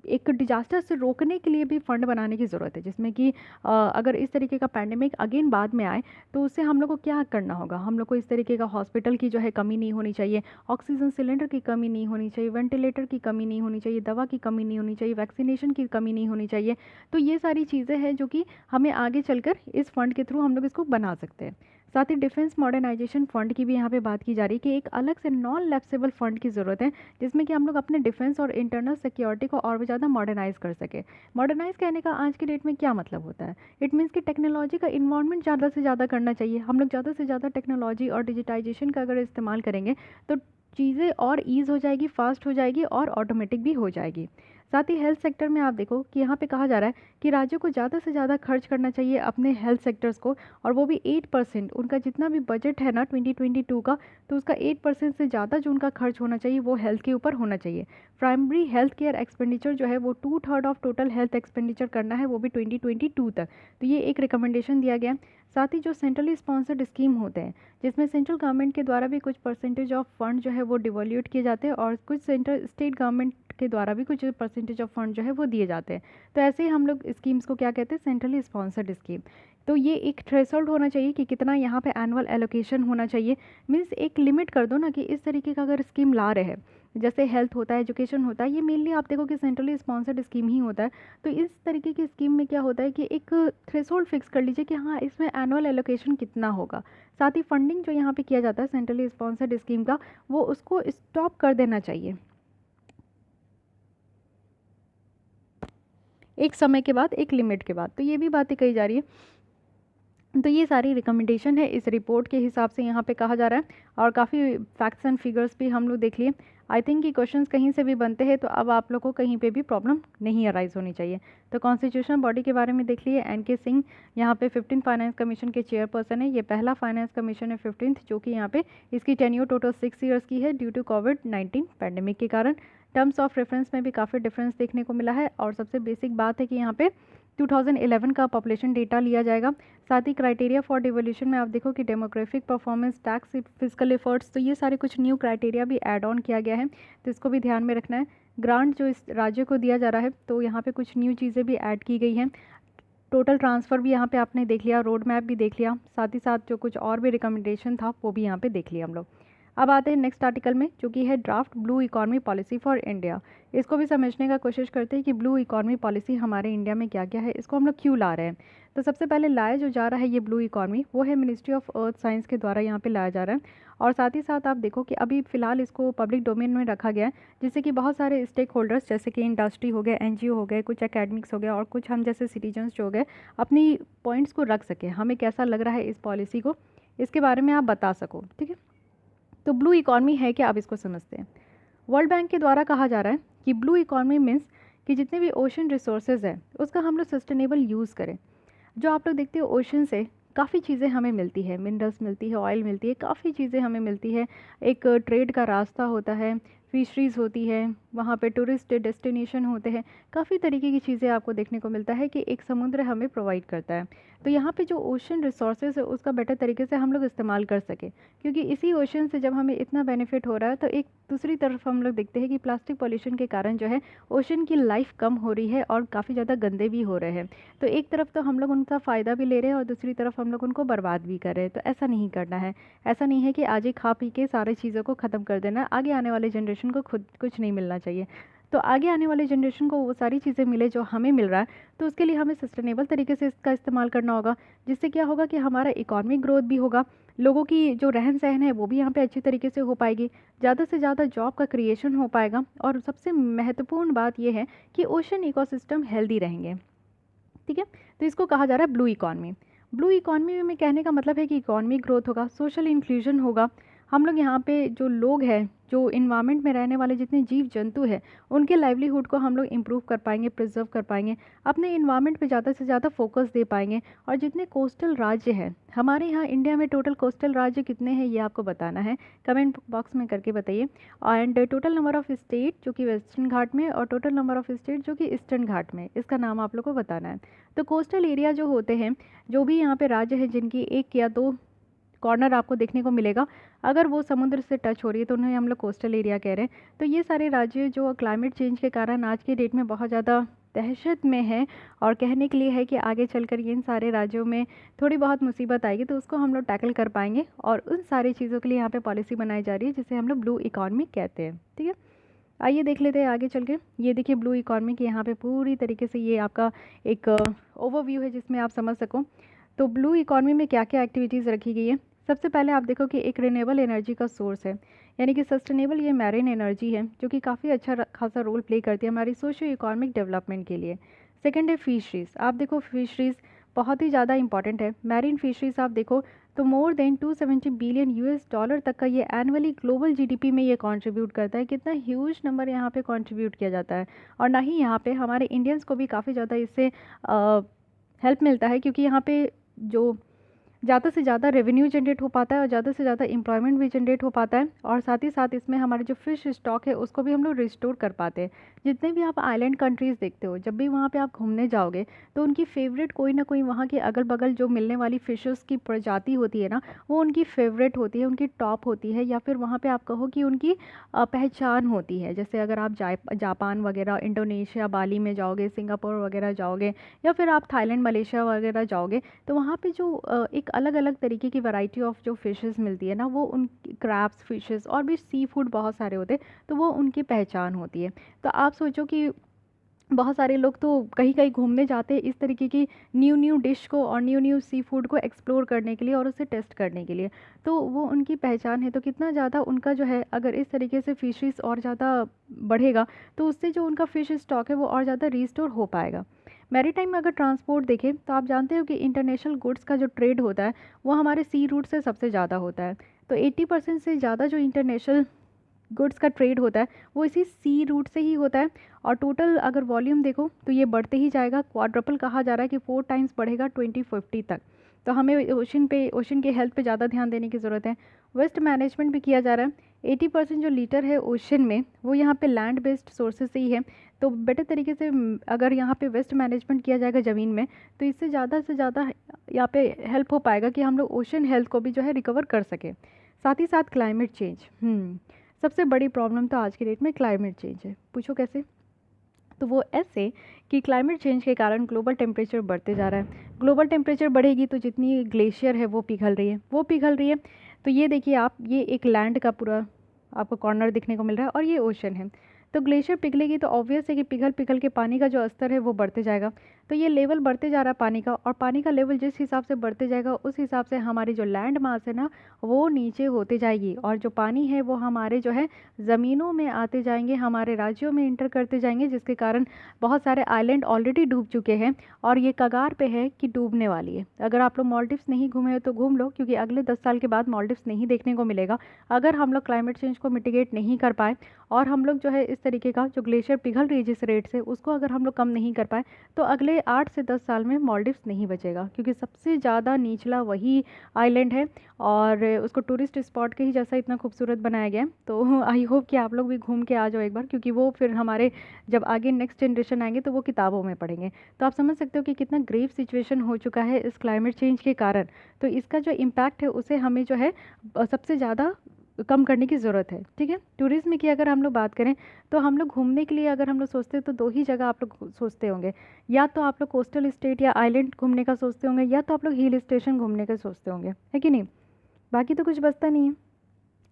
एक डिजास्टर से रोकने के लिए भी फ़ंड बनाने की ज़रूरत है, जिसमें कि अगर इस तरीके का पैंडेमिक अगेन बाद में आए तो उससे हम लोग को क्या करना होगा। हम लोग को इस तरीके का हॉस्पिटल की जो है कमी नहीं होनी चाहिए, ऑक्सीजन सिलेंडर की कमी नहीं होनी चाहिए, वेंटिलेटर की कमी नहीं होनी चाहिए, दवा की कमी नहीं होनी चाहिए, वैक्सीनेशन की कमी नहीं होनी चाहिए। तो ये सारी चीज़ें हैं जो कि हमें आगे चलकर इस फंड के थ्रू हम लोग इसको बना सकते हैं। साथ ही डिफेंस मॉडर्नाइजेशन फंड की भी यहाँ पे बात की जा रही है कि एक अलग से नॉन लैप्सेबल फंड की ज़रूरत है, जिसमें कि हम लोग अपने डिफेंस और इंटरनल सिक्योरिटी को और भी ज़्यादा मॉडर्नाइज कर सके। मॉडर्नाइज कहने का आज की डेट में क्या मतलब होता है, इट मीन्स कि टेक्नोलॉजी का इन्वॉल्वमेंट ज़्यादा से ज़्यादा करना चाहिए। हम लोग ज़्यादा से ज़्यादा टेक्नोलॉजी और डिजिटाइजेशन का अगर इस्तेमाल करेंगे तो चीज़ें और ईज़ हो जाएगी, फास्ट हो जाएगी और ऑटोमेटिक भी हो जाएगी। साथ ही हेल्थ सेक्टर में आप देखो कि यहाँ पे कहा जा रहा है कि राज्यों को ज़्यादा से ज़्यादा खर्च करना चाहिए अपने हेल्थ सेक्टर्स को, और वो भी 8%। उनका जितना भी बजट है ना 2022 का, तो उसका 8% से ज़्यादा जो उनका खर्च होना चाहिए वो हेल्थ के ऊपर होना चाहिए। प्राइमरी हेल्थ केयर एक्सपेंडिचर जो है वो 2/3 ऑफ टोटल हेल्थ एक्सपेंडिचर करना है, वो भी 2022 तक। तो ये एक रिकमेंडेशन दिया गया। साथ ही जो सेंट्रली स्पॉन्सर्ड स्कीम होते हैं, जिसमें सेंट्रल गवर्नमेंट के द्वारा भी कुछ परसेंटेज ऑफ फंड जो है वो डिवोल्यूट किए जाते हैं, और कुछ स्टेट गवर्नमेंट के द्वारा भी कुछ परसेंटेज ऑफ फंड जो है वो दिए जाते हैं। तो ऐसे ही हम लोग स्कीम्स को क्या कहते हैं, सेंट्रली स्पॉन्सर्ड स्कीम। तो ये एक थ्रेशोल्ड होना चाहिए कि कितना यहाँ पे एनुअल एलोकेशन होना चाहिए। मीन्स एक लिमिट कर दो ना कि इस तरीके का अगर स्कीम ला रहे हैं, जैसे हेल्थ होता है, एजुकेशन होता है, ये मेनली आप देखो कि सेंट्रली स्पॉन्सर्ड स्कीम ही होता है। तो इस तरीके की स्कीम में क्या होता है कि एक थ्रेशोल्ड फिक्स कर लीजिए कि हाँ इसमें एनुअल एलोकेशन कितना होगा। साथ ही फंडिंग जो यहाँ पे किया जाता है सेंट्रली स्पॉन्सर्ड स्कीम का, वो उसको स्टॉप कर देना चाहिए एक समय के बाद, एक लिमिट के बाद। तो ये भी बातें कही जा रही है। तो ये सारी रिकमेंडेशन है इस रिपोर्ट के हिसाब से यहाँ पे कहा जा रहा है, और काफ़ी फैक्ट्स एंड फिगर्स भी हम लोग देख लिए। आई थिंक कि क्वेश्चंस कहीं से भी बनते हैं तो अब आप लोग को कहीं पे भी प्रॉब्लम नहीं अराइज होनी चाहिए। तो कॉन्स्टिट्यूशनल बॉडी के बारे में देख लिए। NK सिंह यहाँ पे 15 फाइनेंस कमीशन के चेयरपर्सन है। ये पहला फाइनेंस कमीशन है 15th, जो कि यहाँ पे इसकी टेन्योर टोटल 6 ईयर्स की है ड्यू टू कोविड-19 पैंडेमिक के कारण। टर्म्स ऑफ रेफरेंस में भी काफ़ी डिफरेंस देखने को मिला है, और सबसे बेसिक बात है कि यहाँ पे 2011 का पॉपुलेशन डेटा लिया जाएगा। साथ ही क्राइटेरिया फॉर डिवोल्यूशन में आप देखो कि demographic performance, tax, physical efforts, तो ये सारे कुछ न्यू क्राइटेरिया भी ऐड ऑन किया गया है, तो इसको भी ध्यान में रखना है। ग्रांट जो इस राज्य को दिया जा रहा है, तो यहाँ पे कुछ न्यू चीज़ें भी ऐड की गई हैं। टोटल ट्रांसफ़र भी यहाँ पे आपने देख लिया, रोड मैप भी देख लिया, साथ ही साथ जो कुछ और भी रिकमेंडेशन था वो भी यहाँ पे देख लिया हम लोग। अब आते हैं नेक्स्ट आर्टिकल में, जो कि है draft blue economy policy for India. इसको भी समझने का कोशिश करते हैं कि ब्लू इकॉनमी पॉलिसी हमारे इंडिया में क्या क्या है, इसको हम लोग क्यों ला रहे हैं। तो सबसे पहले लाया जो जा रहा है ये ब्लू इकॉनमी, वो है मिनिस्ट्री ऑफ अर्थ साइंस के द्वारा यहाँ पे लाया जा रहा है। और साथ ही साथ आप देखो कि अभी फ़िलहाल इसको पब्लिक डोमेन में रखा गया है, जिससे कि बहुत सारे स्टेक होल्डर्स जैसे कि इंडस्ट्री हो गए, NGO हो गए, कुछ एकेडमिक्स हो गए, और कुछ हम जैसे सिटीजन्स जो हो गए, अपनी पॉइंट्स को रख सकें, हमें कैसा लग रहा है इस पॉलिसी को, इसके बारे में आप बता सको। ठीक है, तो ब्लू इकॉनमी है क्या, अब इसको समझते हैं। वर्ल्ड बैंक के द्वारा कहा जा रहा है कि ब्लू इकॉनमी मीन्स कि जितने भी ओशन रिसोर्सेज है उसका हम लोग सस्टेनेबल यूज़ करें। जो आप लोग देखते हो ओशन से काफ़ी चीज़ें हमें मिलती है, मिनरल्स मिलती है, ऑयल मिलती है, काफ़ी चीज़ें हमें मिलती है। एक ट्रेड का रास्ता होता है, फिशरीज़ होती है, वहाँ पे टूरिस्ट डेस्टिनेशन होते हैं, काफ़ी तरीके की चीज़ें आपको देखने को मिलता है कि एक समुद्र हमें प्रोवाइड करता है। तो यहाँ पे जो ओशन रिसोर्सेज है उसका बेटर तरीके से हम लोग इस्तेमाल कर सकें, क्योंकि इसी ओशन से जब हमें इतना बेनिफिट हो रहा है तो एक दूसरी तरफ हम लोग देखते हैं कि प्लास्टिक पॉल्यूशन के कारण जो है ओशन की लाइफ कम हो रही है और काफ़ी ज़्यादा गंदे भी हो रहे हैं। तो एक तरफ तो हम लोग उनका फ़ायदा भी ले रहे हैं और दूसरी तरफ हम लोग उनको बर्बाद भी कर रहे हैं। तो ऐसा नहीं करना है। ऐसा नहीं है कि आज ही खा पी के सारी चीज़ों को ख़त्म कर देना, आगे आने वाले जनरेशन को खुद कुछ नहीं मिलना चाहिए। तो आगे आने वाले जनरेशन को वो सारी चीज़ें मिले जो हमें मिल रहा है, तो उसके लिए हमें सस्टेनेबल तरीके से इसका इस्तेमाल करना होगा, जिससे क्या होगा कि हमारा इकोनॉमिक ग्रोथ भी होगा, लोगों की जो रहन सहन है वो भी यहाँ पे अच्छी तरीके से हो पाएगी, ज़्यादा से ज़्यादा जॉब का क्रिएशन हो पाएगा, और सबसे महत्वपूर्ण बात यह है कि ओशन इकोसिस्टम हेल्दी रहेंगे। ठीक है, तो इसको कहा जा रहा है ब्लू इकॉनमी। ब्लू इकॉनमी में कहने का मतलब है कि इकॉनमिक ग्रोथ होगा, सोशल इंक्लूजन होगा। हम लोग यहाँ पे जो लोग हैं, जो इन्वायरमेंट में रहने वाले जितने जीव जंतु हैं, उनके लाइवलीहुड को हम लोग इम्प्रूव कर पाएंगे, प्रिजर्व कर पाएंगे, अपने इन्वायरमेंट पे ज़्यादा से ज़्यादा फोकस दे पाएंगे। और जितने कोस्टल राज्य हैं हमारे यहाँ इंडिया में, टोटल कोस्टल राज्य कितने हैं ये आपको बताना है, कमेंट बॉक्स में करके बताइए। And total number of state जो कि वेस्टर्न घाट में, और टोटल नंबर ऑफ़ स्टेट जो कि ईस्टर्न घाट में, इसका नाम आप लोग को बताना है। तो कोस्टल एरिया जो होते हैं, जो भी यहाँ पे राज्य हैं जिनकी एक या दो कॉर्नर आपको देखने को मिलेगा, अगर वो समुद्र से टच हो रही है तो उन्हें हम लोग कोस्टल एरिया कह रहे हैं। तो ये सारे राज्य जो क्लाइमेट चेंज के कारण आज के डेट में बहुत ज़्यादा दहशत में है, और कहने के लिए है कि आगे चलकर इन सारे राज्यों में थोड़ी बहुत मुसीबत आएगी, तो उसको हम लोग टैकल कर पाएंगे, और उन सारी चीज़ों के लिए यहाँ पे पॉलिसी बनाई जा रही है जिसे हम लोग ब्लू इकॉनमी कहते हैं। ठीक है, आइए देख लेते हैं आगे चल के। ये देखिए ब्लू इकॉनमी की यहाँ पे पूरी तरीके से ये आपका एक ओवरव्यू है जिसमें आप समझ सको। तो ब्लू इकॉनमी में क्या क्या एक्टिविटीज़ रखी गई है। सबसे पहले आप देखो कि एक रिन्यूएबल एनर्जी का सोर्स है, यानी कि सस्टेनेबल ये मैरिन एनर्जी है, जो कि काफ़ी अच्छा खासा रोल प्ले करती है हमारी सोशियो इकोनॉमिक डेवलपमेंट के लिए। सेकंड है फिशरीज़। आप देखो फिशरीज़ बहुत ही ज़्यादा इंपॉर्टेंट है। मैरिन फिशरीज़ आप देखो तो मोर देन 270 बिलियन US$ तक का ये एनुअली ग्लोबल GDP में ये कंट्रीब्यूट करता है। कितना ह्यूज नंबर यहाँ पे कंट्रीब्यूट किया जाता है। और ना ही यहाँ पे हमारे इंडियंस को भी काफ़ी ज़्यादा इससे हेल्प मिलता है, क्योंकि यहाँ पे जो ज़्यादा से ज़्यादा रेवेन्यू जनरेट हो पाता है और ज़्यादा से ज़्यादा एम्प्लॉयमेंट भी जनरेट हो पाता है, और साथ ही साथ इसमें हमारे जो फिश स्टॉक है उसको भी हम लोग रिस्टोर कर पाते हैं। जितने भी आप आइलैंड कंट्रीज़ देखते हो, जब भी वहाँ पे आप घूमने जाओगे तो उनकी फेवरेट कोई ना कोई वहाँ के अगल बगल जो मिलने वाली फिशेस की प्रजाति होती है ना, वो उनकी फेवरेट होती है, उनकी टॉप होती है, या फिर वहाँ पर आप कहो कि उनकी पहचान होती है। जैसे अगर आप जापान वगैरह, इंडोनेशिया, बाली में जाओगे, सिंगापुर वगैरह जाओगे, या फिर आप थाईलैंड, मलेशिया वगैरह जाओगे, तो वहाँ पे जो एक अलग अलग तरीके की वैरायटी ऑफ जो फिशेस मिलती है ना, वो उन क्रैब्स, फिशेस और भी सी फूड बहुत सारे होते हैं, तो वो उनकी पहचान होती है। तो आप सोचो कि बहुत सारे लोग तो कहीं कहीं घूमने जाते हैं इस तरीके की न्यू न्यू डिश को और न्यू न्यू सी फूड को एक्सप्लोर करने के लिए और उसे टेस्ट करने के लिए, तो वो उनकी पहचान है। तो कितना ज़्यादा उनका जो है, अगर इस तरीके से फिशरीज और ज़्यादा बढ़ेगा तो उससे जो उनका फ़िश स्टॉक है वो और ज़्यादा रिस्टोर हो पाएगा। मैरीटाइम में अगर ट्रांसपोर्ट देखें तो आप जानते हो कि इंटरनेशनल गुड्स का जो ट्रेड होता है वो हमारे सी रूट से सबसे ज़्यादा होता है। तो 80% से ज़्यादा जो इंटरनेशनल गुड्स का ट्रेड होता है वो इसी सी रूट से ही होता है। और टोटल अगर वॉल्यूम देखो तो ये बढ़ते ही जाएगा, क्वाड्रपल कहा जा रहा है कि 4 टाइम्स बढ़ेगा 2050 तक। तो हमें ओशन के हेल्थ पे ज़्यादा ध्यान देने की ज़रूरत है। वेस्ट मैनेजमेंट भी किया जा रहा है। 80% जो लीटर है ओशन में वो यहाँ पे लैंड बेस्ड सोर्सेज से ही है। तो बेटर तरीके से अगर यहाँ पे वेस्ट मैनेजमेंट किया जाएगा ज़मीन में, तो इससे ज़्यादा से ज़्यादा यहाँ पे हेल्प हो पाएगा कि हम लोग ओशन हेल्थ को भी जो है रिकवर कर सकें। साथ ही साथ क्लाइमेट चेंज, सबसे बड़ी प्रॉब्लम तो आज के डेट में क्लाइमेट चेंज है। पूछो कैसे? तो वो ऐसे कि क्लाइमेट चेंज के कारण ग्लोबल टेम्परेचर बढ़ते जा रहा है। ग्लोबल टेम्परेचर बढ़ेगी तो जितनी ग्लेशियर है वो पिघल रही है। तो ये देखिए आप, ये एक लैंड का पूरा आपको कॉर्नर दिखने को मिल रहा है और ये ओशन है। तो ग्लेशियर पिघलेगी तो ऑब्वियस है कि पिघल पिघल के पानी का जो स्तर है वो बढ़ते जाएगा। तो ये लेवल बढ़ते जा रहा है पानी का, और पानी का लेवल जिस हिसाब से बढ़ते जाएगा उस हिसाब से हमारी जो लैंड मास है ना वो नीचे होते जाएगी, और जो पानी है वो हमारे जो है ज़मीनों में आते जाएंगे, हमारे राज्यों में इंटर करते जाएंगे, जिसके कारण बहुत सारे आइलैंड ऑलरेडी डूब चुके हैं और ये कगार पे है कि डूबने वाली है। अगर आप लोग मालदीव्स नहीं घूमे हो तो घूम लो, क्योंकि अगले 10 साल के बाद मालदीव्स नहीं देखने को मिलेगा अगर हम लोग क्लाइमेट चेंज को मिटिगेट नहीं कर पाए, और हम लोग जो है इस तरीके का जो ग्लेशियर पिघल रही है जिस रेट से, उसको अगर हम लोग कम नहीं कर पाए, तो अगले अगले 8 से 10 साल में मालदीव्स नहीं बचेगा, क्योंकि सबसे ज़्यादा निचला वही आइलैंड है और उसको टूरिस्ट स्पॉट के ही जैसा इतना खूबसूरत बनाया गया है। तो आई होप कि आप लोग भी घूम के आ जाओ एक बार, क्योंकि वो फिर हमारे जब आगे नेक्स्ट जनरेशन आएंगे तो वो किताबों में पढ़ेंगे। तो आप समझ सकते हो कि कितना ग्रेव सिचुएशन हो चुका है इस क्लाइमेट चेंज के कारण। तो इसका जो इम्पैक्ट है उसे हमें जो है सबसे ज़्यादा कम करने की ज़रूरत है। ठीक है, टूरिज्म की अगर हम लोग बात करें तो हम लोग घूमने के लिए अगर हम लोग सोचते हैं तो दो ही जगह आप लोग सोचते होंगे, या तो आप लोग कोस्टल स्टेट या आइलैंड घूमने का सोचते होंगे, या तो आप लोग हिल स्टेशन घूमने का सोचते होंगे, है कि नहीं। बाकी तो कुछ बचता नहीं है।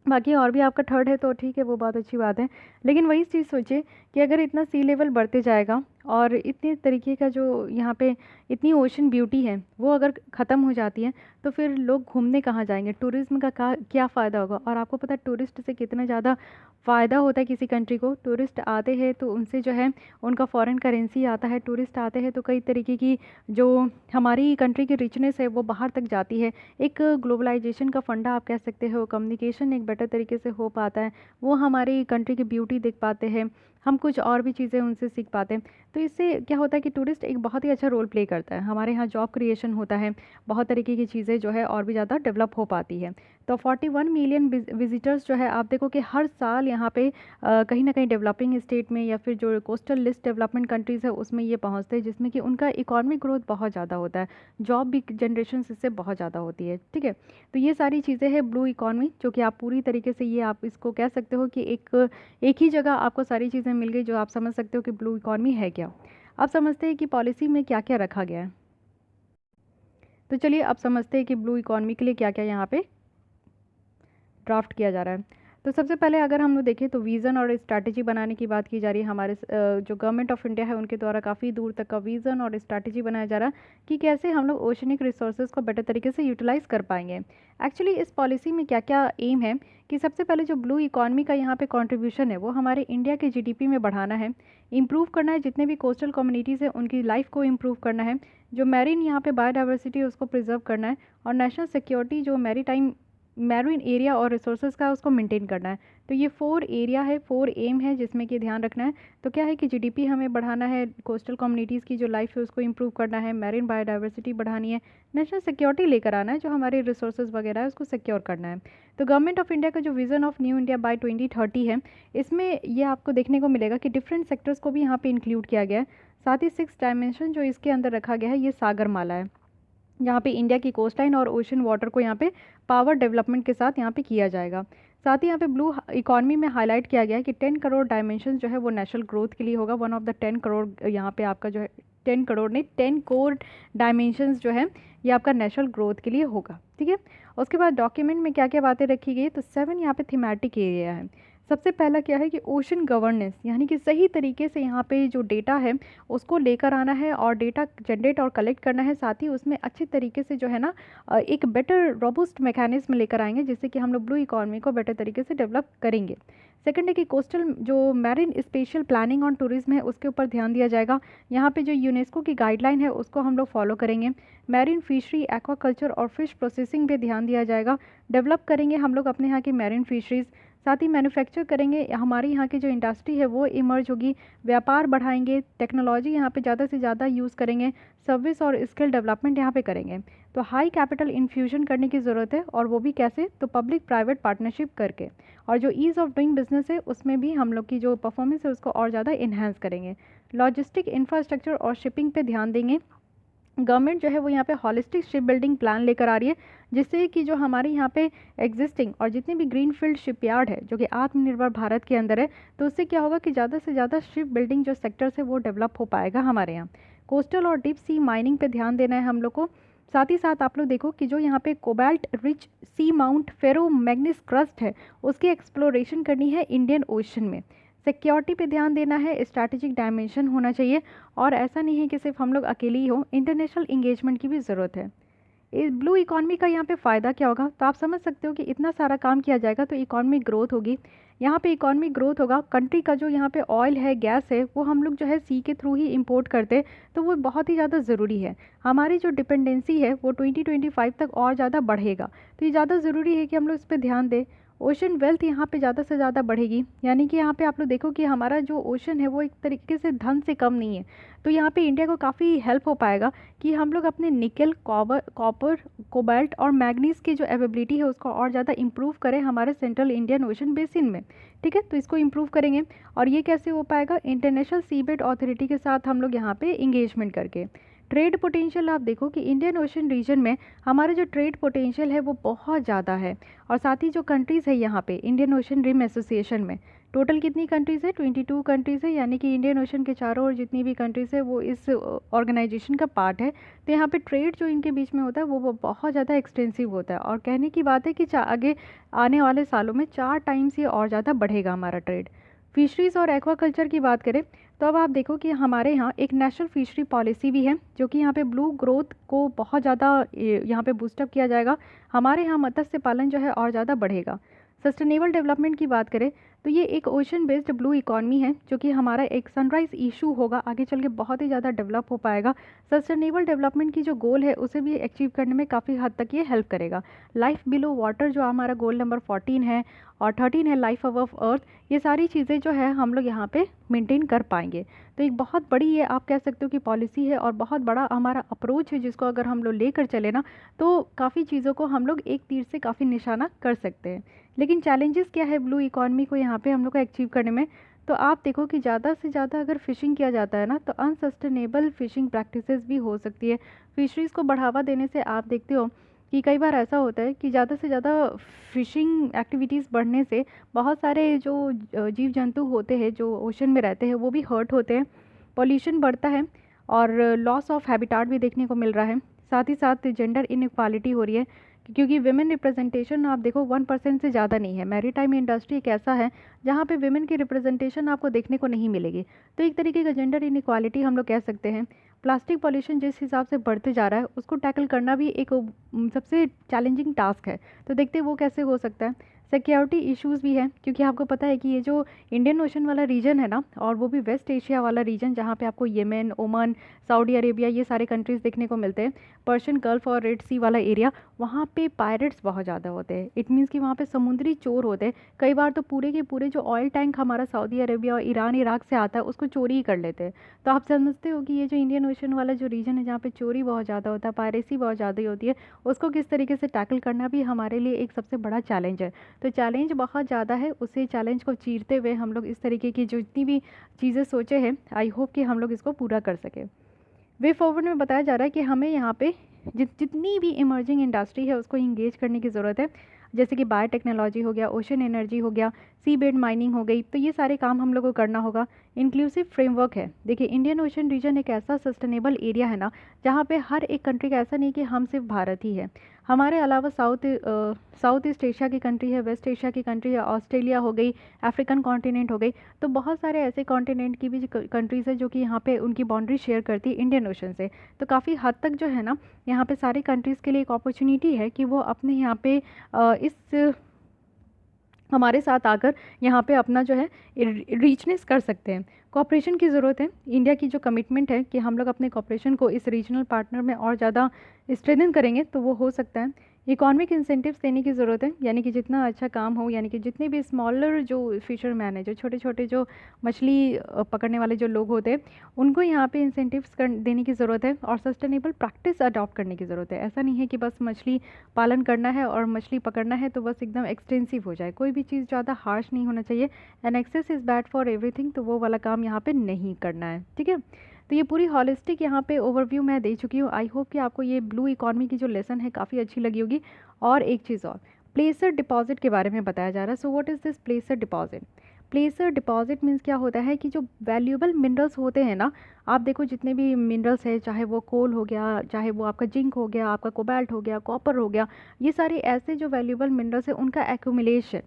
बाकी और भी आपका थर्ड है तो ठीक है, वो बहुत अच्छी बात है। लेकिन वही चीज़ सोचिए कि अगर इतना सी लेवल बढ़ते जाएगा और इतने तरीके का जो यहाँ पे इतनी ओशन ब्यूटी है वो अगर ख़त्म हो जाती है तो फिर लोग घूमने कहाँ जाएंगे, टूरिज़्म का क्या फ़ायदा होगा। और आपको पता है टूरिस्ट से कितना ज़्यादा फ़ायदा होता है किसी कंट्री को। टूरिस्ट आते हैं तो उनसे जो है उनका फॉरेन करेंसी आता है, टूरिस्ट आते हैं तो कई तरीके की जो हमारी कंट्री की रिचनेस है वो बाहर तक जाती है। एक ग्लोबलाइजेशन का फंडा आप कह सकते हो, कम्युनिकेशन एक बेटर तरीके से हो पाता है, वो हमारी कंट्री की ब्यूटी देख पाते हैं, हम कुछ और भी चीज़ें उनसे सीख पाते हैं। तो इससे क्या होता है कि टूरिस्ट एक बहुत ही अच्छा रोल प्ले करता है, हमारे यहाँ जॉब क्रिएशन होता है, बहुत तरीके की चीज़ें जो है और भी ज़्यादा डेवलप हो पाती है। तो 41 मिलियन विजिटर्स जो है आप देखो कि हर साल यहाँ पे कहीं ना कहीं डेवलपिंग स्टेट में या फिर जो कोस्टल लिस्ट डेवलपमेंट कंट्रीज़ है उसमें ये पहुँचते हैं, जिसमें कि उनका इकॉनमिक ग्रोथ बहुत ज़्यादा होता है, जॉब भी जनरेशन इससे बहुत ज़्यादा होती है। ठीक है, तो ये सारी चीज़ें हैं ब्लू इकॉनमी, जो कि आप पूरी तरीके से ये आप इसको कह सकते हो कि एक ही जगह आपको सारी चीज़ें मिल गई, जो आप समझ सकते हो कि ब्लू इकॉनमी है क्या। अब समझते हैं कि पॉलिसी में क्या क्या रखा गया है। तो चलिए अब समझते हैं कि ब्लू इकॉनमी के लिए क्या क्या यहाँ पे ड्राफ्ट किया जा रहा है। तो सबसे पहले अगर हम लोग देखें तो विज़न और स्ट्रैटेजी बनाने की बात की जा रही है। हमारे जो गवर्नमेंट ऑफ इंडिया है उनके द्वारा काफ़ी दूर तक का विज़न और स्ट्रैटेजी बनाया जा रहा है कि कैसे हम लोग ओशनिक रिसोर्सेज को बेटर तरीके से यूटिलाइज़ कर पाएंगे। एक्चुअली इस पॉलिसी में क्या क्या एम है कि सबसे पहले जो ब्लू इकॉनमी का यहाँ पे कंट्रीब्यूशन है वो हमारे इंडिया के जीडीपी में बढ़ाना है, इम्प्रूव करना है, जितने भी कोस्टल कम्युनिटीज़ हैं उनकी लाइफ को इम्प्रूव करना है, जो मैरीन यहाँ पे बायोडाइवर्सिटी है उसको प्रिजर्व करना है, और नेशनल सिक्योरिटी जो मैरीन एरिया और रिसोर्सेज का उसको मेंटेन करना है। तो ये 4 एरिया है, 4 एम है जिसमें कि ध्यान रखना है। तो क्या है कि जीडीपी हमें बढ़ाना है, कोस्टल कम्युनिटीज़ की जो लाइफ है उसको इम्प्रूव करना है, मैरीन बायोडाइवर्सिटी बढ़ानी है, नेशनल सिक्योरिटी लेकर आना है, जो हमारे रिसोर्सेज वगैरह है उसको सिक्योर करना है। तो गवर्नमेंट ऑफ इंडिया का जो vision of new India by 2030 है, इसमें ये आपको देखने को मिलेगा कि डिफरेंट सेक्टर्स को भी यहाँ पे इंक्लूड किया गया है। साथ ही 6 डायमेंशन जो इसके अंदर रखा गया है ये सागरमाला है, यहाँ पे इंडिया की कोस्ट लाइन और ओशन वाटर को यहाँ पे पावर डेवलपमेंट के साथ यहाँ पे किया जाएगा। साथ ही यहाँ पे ब्लू इकॉनमी में हाईलाइट किया गया है कि 10 करोड़ डायमेंशन जो है वो नेशनल ग्रोथ के लिए होगा। वन ऑफ द 10 करोड़ यहाँ पे आपका जो है 10 करोड़ नहीं 10 कोर डायमेंशंस जो है ये आपका नेशनल ग्रोथ के लिए होगा। ठीक है, उसके बाद डॉक्यूमेंट में क्या क्या बातें रखी गई, तो 7 यहाँ पे थीमेटिक एरिया है। सबसे पहला क्या है कि ओशन गवर्नेंस, यानी कि सही तरीके से यहाँ पे जो डेटा है उसको लेकर आना है और डेटा जनरेट और कलेक्ट करना है। साथ ही उसमें अच्छे तरीके से जो है ना एक बेटर रोबस्ट मैकेनिज्म लेकर आएंगे, जिससे कि हम लोग ब्लू इकॉनमी को बेटर तरीके से डेवलप करेंगे। सेकंड है कि कोस्टल जो marine special planning on tourism है उसके ऊपर ध्यान दिया जाएगा। यहाँ पे जो यूनेस्को की गाइडलाइन है उसको हम लोग फॉलो करेंगे। मैरिन फिशरी, एक्वाकल्चर और फिश प्रोसेसिंग पे ध्यान दिया जाएगा। डेवलप करेंगे हम लोग अपने यहाँ की मैरिन फिशरीज़, साथ ही मैन्युफैक्चर करेंगे, हमारी यहाँ की जो इंडस्ट्री है वो इमर्ज होगी, व्यापार बढ़ाएंगे, टेक्नोलॉजी यहाँ पे ज़्यादा से ज़्यादा यूज़ करेंगे, सर्विस और स्किल डेवलपमेंट यहाँ पे करेंगे। तो हाई कैपिटल इन्फ्यूजन करने की ज़रूरत है, और वो भी कैसे, तो पब्लिक प्राइवेट पार्टनरशिप करके। और जो ईज़ ऑफ डूइंग बिजनेस है उसमें भी हम लोग की जो परफॉर्मेंस है उसको और ज़्यादा इन्हांस करेंगे। लॉजिस्टिक इंफ्रास्ट्रक्चर और शिपिंग पे ध्यान देंगे। गवर्नमेंट जो है वो यहाँ पे हॉलिस्टिक शिप बिल्डिंग प्लान लेकर आ रही है, जिससे कि जो हमारे यहाँ पे एग्जिस्टिंग और जितनी भी ग्रीनफील्ड शिपयार्ड है जो कि आत्मनिर्भर भारत के अंदर है, तो उससे क्या होगा कि ज़्यादा से ज़्यादा शिप बिल्डिंग जो सेक्टर्स है वो डेवलप हो पाएगा हमारे यहाँ। कोस्टल और डीप सी माइनिंग पे ध्यान देना है हम लोग को। साथ ही साथ आप लोग देखो कि जो यहाँ पे कोबाल्ट रिच सी माउंट फेरो मैग्नीज क्रस्ट है उसकी एक्सप्लोरेशन करनी है इंडियन ओशन में। सिक्योरिटी पे ध्यान देना है, स्ट्रैटेजिक डायमेंशन होना चाहिए, और ऐसा नहीं है कि सिर्फ हम लोग अकेले ही हो, इंटरनेशनल इंगेजमेंट की भी ज़रूरत है। इस ब्लू इकॉनमी का यहाँ पे फ़ायदा क्या होगा, तो आप समझ सकते हो कि इतना सारा काम किया जाएगा तो इकॉनमिक ग्रोथ होगी। यहाँ पे इकॉनमिक ग्रोथ होगा, कंट्री का जो यहाँ पे ऑयल है, गैस है, वो हम लोग जो है सी के थ्रू ही इंपोर्ट करते, तो वो बहुत ही ज़्यादा ज़रूरी है। हमारी जो डिपेंडेंसी है वो 2025 तक और ज़्यादा बढ़ेगा, तो ये ज़्यादा ज़रूरी है कि हम लोग इस पर ध्यान दें। ओशन वेल्थ यहाँ पे ज़्यादा से ज़्यादा बढ़ेगी, यानी कि यहाँ पे आप लोग देखो कि हमारा जो ओशन है वो एक तरीके से धन से कम नहीं है। तो यहाँ पे इंडिया को काफ़ी हेल्प हो पाएगा कि हम लोग अपने निकल, कॉपर, कोबाल्ट और मैग्नीज़ की जो अवेबिलिटी है उसको और ज़्यादा इम्प्रूव करें हमारे सेंट्रल इंडियन ओशन बेसिन में। ठीक है, तो इसको इम्प्रूव करेंगे। और ये कैसे हो पाएगा? इंटरनेशनल सीबेड अथॉरिटी के साथ हम लोग यहाँ पे इंगेजमेंट करके। ट्रेड पोटेंशियल आप देखो कि इंडियन ओशन रीजन में हमारा जो ट्रेड पोटेंशियल है वो बहुत ज़्यादा है। और साथ ही जो कंट्रीज़ है यहाँ पे इंडियन ओशन रिम एसोसिएशन में, टोटल कितनी कंट्रीज़ है? 22 कंट्रीज़ है, यानी कि इंडियन ओशन के चारों ओर जितनी भी कंट्रीज़ है वो इस ऑर्गेनाइजेशन का पार्ट है। तो यहाँ पे ट्रेड जो इनके बीच में होता है वो बहुत ज़्यादा एक्सटेंसिव होता है। और कहने की बात है कि आगे आने वाले सालों में 4 टाइम्स ये और ज़्यादा बढ़ेगा हमारा ट्रेड। फिशरीज़ और एक्वाकल्चर की बात करें तो अब आप देखो कि हमारे यहाँ एक नेशनल फिशरी पॉलिसी भी है, जो कि यहाँ पे ब्लू ग्रोथ को बहुत ज़्यादा यहाँ पे बूस्टअप किया जाएगा। हमारे यहाँ मत्स्य पालन जो है और ज़्यादा बढ़ेगा। सस्टेनेबल डेवलपमेंट की बात करें तो ये एक ओशन बेस्ड ब्लू इकॉनमी है, जो कि हमारा एक सनराइज इशू होगा, आगे चल के बहुत ही ज़्यादा डेवलप हो पाएगा। सस्टेनेबल डेवलपमेंट की जो गोल है उसे भी अचीव करने में काफ़ी हद तक ये हेल्प करेगा। लाइफ बिलो वाटर जो हमारा गोल नंबर 14 है, और 13 है लाइफ अबव अर्थ। ये सारी चीज़ें जो है हम लोग यहाँ पे मेंटेन कर पाएंगे। तो एक बहुत बड़ी ये आप कह सकते हो कि पॉलिसी है और बहुत बड़ा हमारा अप्रोच है, जिसको अगर हम लोग लेकर चले ना तो काफ़ी चीज़ों को हम लोग एक तीर से काफ़ी निशाना कर सकते हैं। लेकिन चैलेंजेस क्या है ब्लू इकॉनमी को यहाँ पे हम लोग को अचीव करने में? तो आप देखो कि ज़्यादा से ज़्यादा अगर फ़िशिंग किया जाता है ना तो अनसस्टेनेबल फ़िशिंग प्रैक्टिसेस भी हो सकती है। फिशरीज़ को बढ़ावा देने से आप देखते हो कि कई बार ऐसा होता है कि ज़्यादा से ज़्यादा फ़िशिंग एक्टिविटीज़ बढ़ने से बहुत सारे जो जीव जंतु होते हैं जो ओशन में रहते हैं वो भी हर्ट होते हैं, पॉल्यूशन बढ़ता है और लॉस ऑफ हैबिटाट भी देखने को मिल रहा है। साथ ही साथ जेंडर इनइक्वालिटी हो रही है, क्योंकि विमेन रिप्रेजेंटेशन आप देखो 1% से ज़्यादा नहीं है। मैरीटाइम इंडस्ट्री एक ऐसा है जहाँ पे विमेन की रिप्रेजेंटेशन आपको देखने को नहीं मिलेगी। तो एक तरीके का जेंडर इनइक्वालिटी हम लोग कह सकते हैं। प्लास्टिक पॉल्यूशन जिस हिसाब से बढ़ते जा रहा है उसको टैकल करना भी एक सबसे चैलेंजिंग टास्क है। तो देखते हैं वो कैसे हो सकता है। सिक्योरिटी इश्यूज़ भी है, क्योंकि आपको पता है कि ये जो इंडियन ओशन वाला रीजन है ना, और वो भी वेस्ट एशिया वाला रीजन जहाँ पे आपको येमेन, ओमान, सऊदी अरेबिया ये सारे कंट्रीज़ देखने को मिलते हैं, पर्शियन गल्फ और रेड सी वाला एरिया, वहाँ पे पायरेट्स बहुत ज़्यादा होते हैं। इट मीन्स कि वहाँ पे समुद्री चोर होते हैं। कई बार तो पूरे के पूरे जो ऑयल टैंक हमारा सऊदी अरेबिया और ईरान, इराक से आता है उसको चोरी ही कर लेते हैं। तो आप समझते हो कि ये जो इंडियन ओशन वाला जो रीजन है जहाँ पे चोरी बहुत ज़्यादा होता है, पायरेसी बहुत ज़्यादा होती है, उसको किस तरीके से टैकल करना भी हमारे लिए एक सबसे बड़ा चैलेंज है। तो चैलेंज बहुत ज़्यादा है, उसी चैलेंज को चीरते हुए हम लोग इस तरीके की जो जितनी भी चीज़ें सोचे हैं, आई होप कि हम लोग इसको पूरा कर सकें। वे फॉरवर्ड में बताया जा रहा है कि हमें यहाँ पे जितनी भी इमर्जिंग इंडस्ट्री है उसको इंगेज करने की ज़रूरत है, जैसे कि बायोटेक्नोलॉजी हो गया, ओशन एनर्जी हो गया, सी बेड माइनिंग हो गई। तो ये सारे काम हम लोग को करना होगा। इंक्लूसिव फ्रेमवर्क है। देखिए इंडियन ओशन रीजन एक ऐसा सस्टेनेबल एरिया है ना जहाँ पे हर एक कंट्री का ऐसा नहीं कि हम सिर्फ भारत ही है, हमारे अलावा साउथ ईस्ट एशिया की कंट्री है, वेस्ट एशिया की कंट्री है, ऑस्ट्रेलिया हो गई, अफ्रीकन कॉन्टिनेंट हो गई। तो बहुत सारे ऐसे कॉन्टिनेंट की भी कंट्रीज़ है जो कि यहाँ पे उनकी बाउंड्री शेयर करती है इंडियन ओशन से। तो काफ़ी हद तक जो है ना यहाँ पे सारी कंट्रीज़ के लिए एक अपॉर्चुनिटी है कि वो अपने यहाँ पे इस हमारे साथ आकर यहाँ पे अपना जो है रीचनेस कर सकते हैं। कॉपरेशन की ज़रूरत है। इंडिया की जो कमिटमेंट है कि हम लोग अपने कॉपरेशन को इस रीजनल पार्टनर में और ज़्यादा स्ट्रेंथन करेंगे तो वो हो सकता है। इकोनॉमिक इंसेंटिव्स देने की ज़रूरत है, यानी कि जितना अच्छा काम हो, यानी कि जितने भी स्मॉलर जो फिशरमैन है, जो छोटे छोटे जो मछली पकड़ने वाले जो लोग होते हैं, उनको यहाँ पे इंसेंटिव्स देने की ज़रूरत है और सस्टेनेबल प्रैक्टिस अडॉप्ट करने की ज़रूरत है। ऐसा नहीं है कि बस मछली पालन करना है और मछली पकड़ना है तो बस एकदम एक्सटेंसिव हो जाए। कोई भी चीज़ ज़्यादा हार्श नहीं होना चाहिए। And excess is bad for everything, तो वो वाला काम यहाँ पे नहीं करना है। ठीक है, तो ये पूरी हॉलिस्टिक यहाँ पे ओवरव्यू मैं दे चुकी हूँ। आई होप कि आपको ये ब्लू इकॉनमी की जो लेसन है काफ़ी अच्छी लगी होगी। और एक चीज़ और, प्लेसर डिपॉजिट के बारे में बताया जा रहा है। So what is this प्लेसर deposit? प्लेसर deposit means क्या होता है कि जो वैल्यूएबल मिनरल्स होते हैं ना, आप देखो जितने भी मिनरल्स है, चाहे वो कोल हो गया, चाहे वो आपका जिंक हो गया, आपका कोबाल्ट हो गया, कॉपर हो गया, ये सारे ऐसे जो वैल्यूएबल मिनरल्स है उनका एक्यूमुलेशन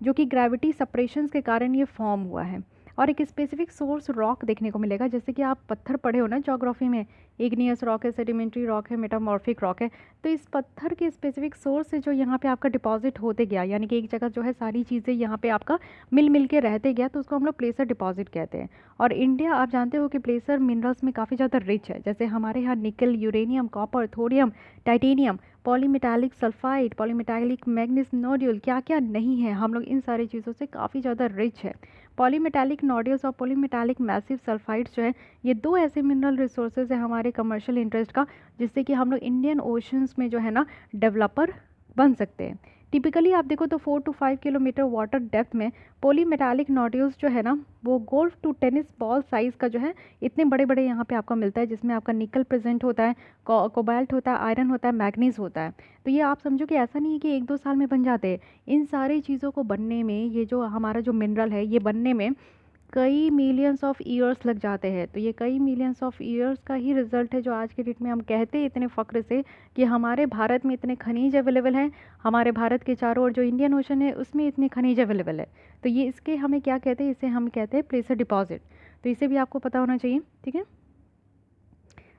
जो कि ग्रेविटी सेपरेशंस के कारण ये फॉर्म हुआ है। और एक स्पेसिफिक सोर्स रॉक देखने को मिलेगा, जैसे कि आप पत्थर पढ़े हो ना ज्योग्राफी में, इग्नियस रॉक है, सेडिमेंट्री रॉक है, मेटामॉर्फिक रॉक है। तो इस पत्थर के स्पेसिफिक सोर्स से जो यहाँ पे आपका डिपॉजिट होते गया, यानी कि एक जगह जो है सारी चीज़ें यहाँ पे आपका मिल के रहते गया, तो उसको हम लोग प्लेसर डिपॉजिट कहते हैं। और इंडिया आप जानते हो कि प्लेसर मिनरल्स में काफ़ी ज़्यादा रिच है। जैसे हमारे यहाँ निकल, uranium, copper, thorium, titanium, polymetallic sulphide, polymetallic manganese nodule, क्या क्या नहीं है, हम लोग इन सारी चीज़ों से काफ़ी ज़्यादा रिच है। पॉलीमेटालिक नोड्यूल्स और पॉलीमेटालिक मैसिव सल्फाइड्स जो है, ये दो ऐसे मिनरल रिसोर्सेज है हमारे कमर्शियल इंटरेस्ट का, जिससे कि हम लोग इंडियन ओशंस में जो है ना डेवलपर बन सकते हैं। टिपिकली आप देखो तो 4 to 5 किलोमीटर वाटर डेप्थ में पॉलीमेटालिक नोड्यूल्स जो है ना, वो golf to tennis ball size का जो है, इतने बड़े बड़े यहाँ पे आपका मिलता है, जिसमें आपका निकल प्रेजेंट होता है, कोबाल्ट होता है, आयरन होता है, मैग्नीज होता है। तो ये आप समझो कि ऐसा नहीं है कि 1-2 साल में बन जाते हैं। इन सारी चीज़ों को बनने में, ये जो हमारा जो मिनरल है ये बनने में कई मिलियंस ऑफ ईयर्स लग जाते हैं। तो ये कई मिलियंस ऑफ ईयर्स का ही रिजल्ट है जो आज के डेट में हम कहते हैं इतने फ़ख्र से कि हमारे भारत में इतने खनिज अवेलेबल हैं, हमारे भारत के चारों ओर जो इंडियन ओशन है उसमें इतने खनिज अवेलेबल है। तो ये इसके हमें क्या कहते हैं, इसे हम कहते हैं प्लेसर डिपॉजिट। तो इसे भी आपको पता होना चाहिए, ठीक है।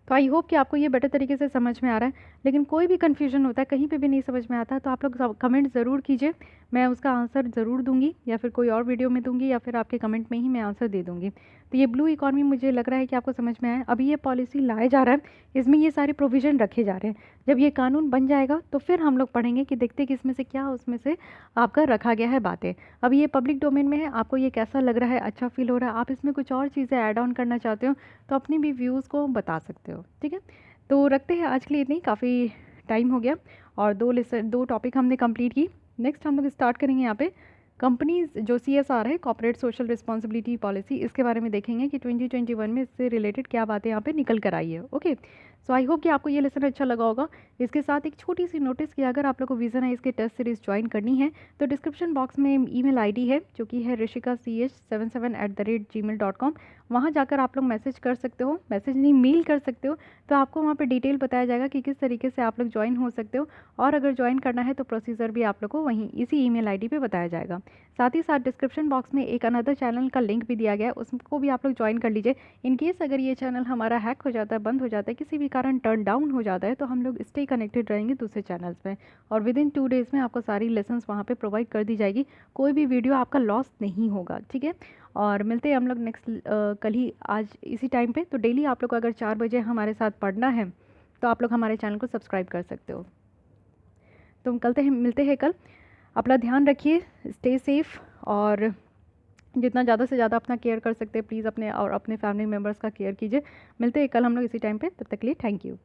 तो आई होप कि आपको ये बेटर तरीके से समझ में आ रहा है। लेकिन कोई भी कन्फ्यूजन होता है, कहीं पे भी नहीं समझ में आता है, तो आप लोग कमेंट ज़रूर कीजिए, मैं उसका आंसर ज़रूर दूंगी, या फिर कोई और वीडियो में दूंगी, या फिर आपके कमेंट में ही मैं आंसर दे दूंगी। तो ये ब्लू इकॉनमी मुझे लग रहा है कि आपको समझ में आया। अभी ये पॉलिसी लाया जा रहा है, इसमें ये सारे प्रोविज़न रखे जा रहे हैं। जब ये कानून बन जाएगा तो फिर हम लोग पढ़ेंगे कि देखते कि इसमें से क्या उसमें से आपका रखा गया है बातें। अभी ये पब्लिक डोमेन में है, आपको ये कैसा लग रहा है, अच्छा फील हो रहा है, आप इसमें कुछ और चीज़ें ऐड ऑन करना चाहते हो तो अपनी भी व्यूज़ को बता सकते हो, ठीक है। तो रखते हैं आज के लिए इतनी, काफ़ी टाइम हो गया और दो टॉपिक हमने कंप्लीट की। नेक्स्ट हम लोग स्टार्ट करेंगे यहाँ पे कंपनीज जो CSR है, कॉर्पोरेट सोशल रिस्पॉन्सिबिलिटी पॉलिसी, इसके बारे में देखेंगे कि 2021 में इससे रिलेटेड क्या बातें यहाँ पे निकल कर आई है। ओके, सो आई होप कि आपको ये लेसन अच्छा लगा होगा। इसके साथ एक छोटी सी नोटिस कि अगर आप लोग को विजन है इसके टेस्ट सीरीज़ ज्वाइन करनी है तो डिस्क्रिप्शन बॉक्स में ईमेल ID है जो कि है rishika.ch77@gmail.com। वहाँ जाकर आप लोग मैसेज कर सकते हो, मैसेज नहीं मेल कर सकते हो, तो आपको वहाँ पे डिटेल बताया जाएगा कि किस तरीके से आप लोग ज्वाइन हो सकते हो। और अगर ज्वाइन करना है तो प्रोसीजर भी आप लोग को वहीं इसी ईमेल ID पे बताया जाएगा। साथ ही साथ डिस्क्रिप्शन बॉक्स में एक अनदर चैनल का लिंक भी दिया गया है, उसको भी आप लोग ज्वाइन कर लीजिए। इन केस अगर ये चैनल हमारा हैक हो जाता है, बंद हो जाता है, किसी भी कारण टर्न डाउन हो जाता है, तो हम लोग स्टे कनेक्टेड रहेंगे दूसरे चैनल्स में, और विद इन 2 डेज़ में आपको सारी लेसन्स वहाँ पे प्रोवाइड कर दी जाएगी। कोई भी वीडियो आपका लॉस नहीं होगा, ठीक है। और मिलते हैं हम लोग नेक्स्ट कल ही आज इसी टाइम पे। तो डेली आप लोग को अगर 4 बजे हमारे साथ पढ़ना है तो आप लोग हमारे चैनल को सब्सक्राइब कर सकते हो। तो मिलते हैं कल। अपना ध्यान रखिए, स्टे सेफ, और जितना ज़्यादा से ज़्यादा अपना केयर कर सकते हैं प्लीज़ अपने और अपने फैमिली मेम्बर्स का केयर कीजिए। मिलते हैं कल हम लोग इसी टाइम पे, तब तक के लिए थैंक यू।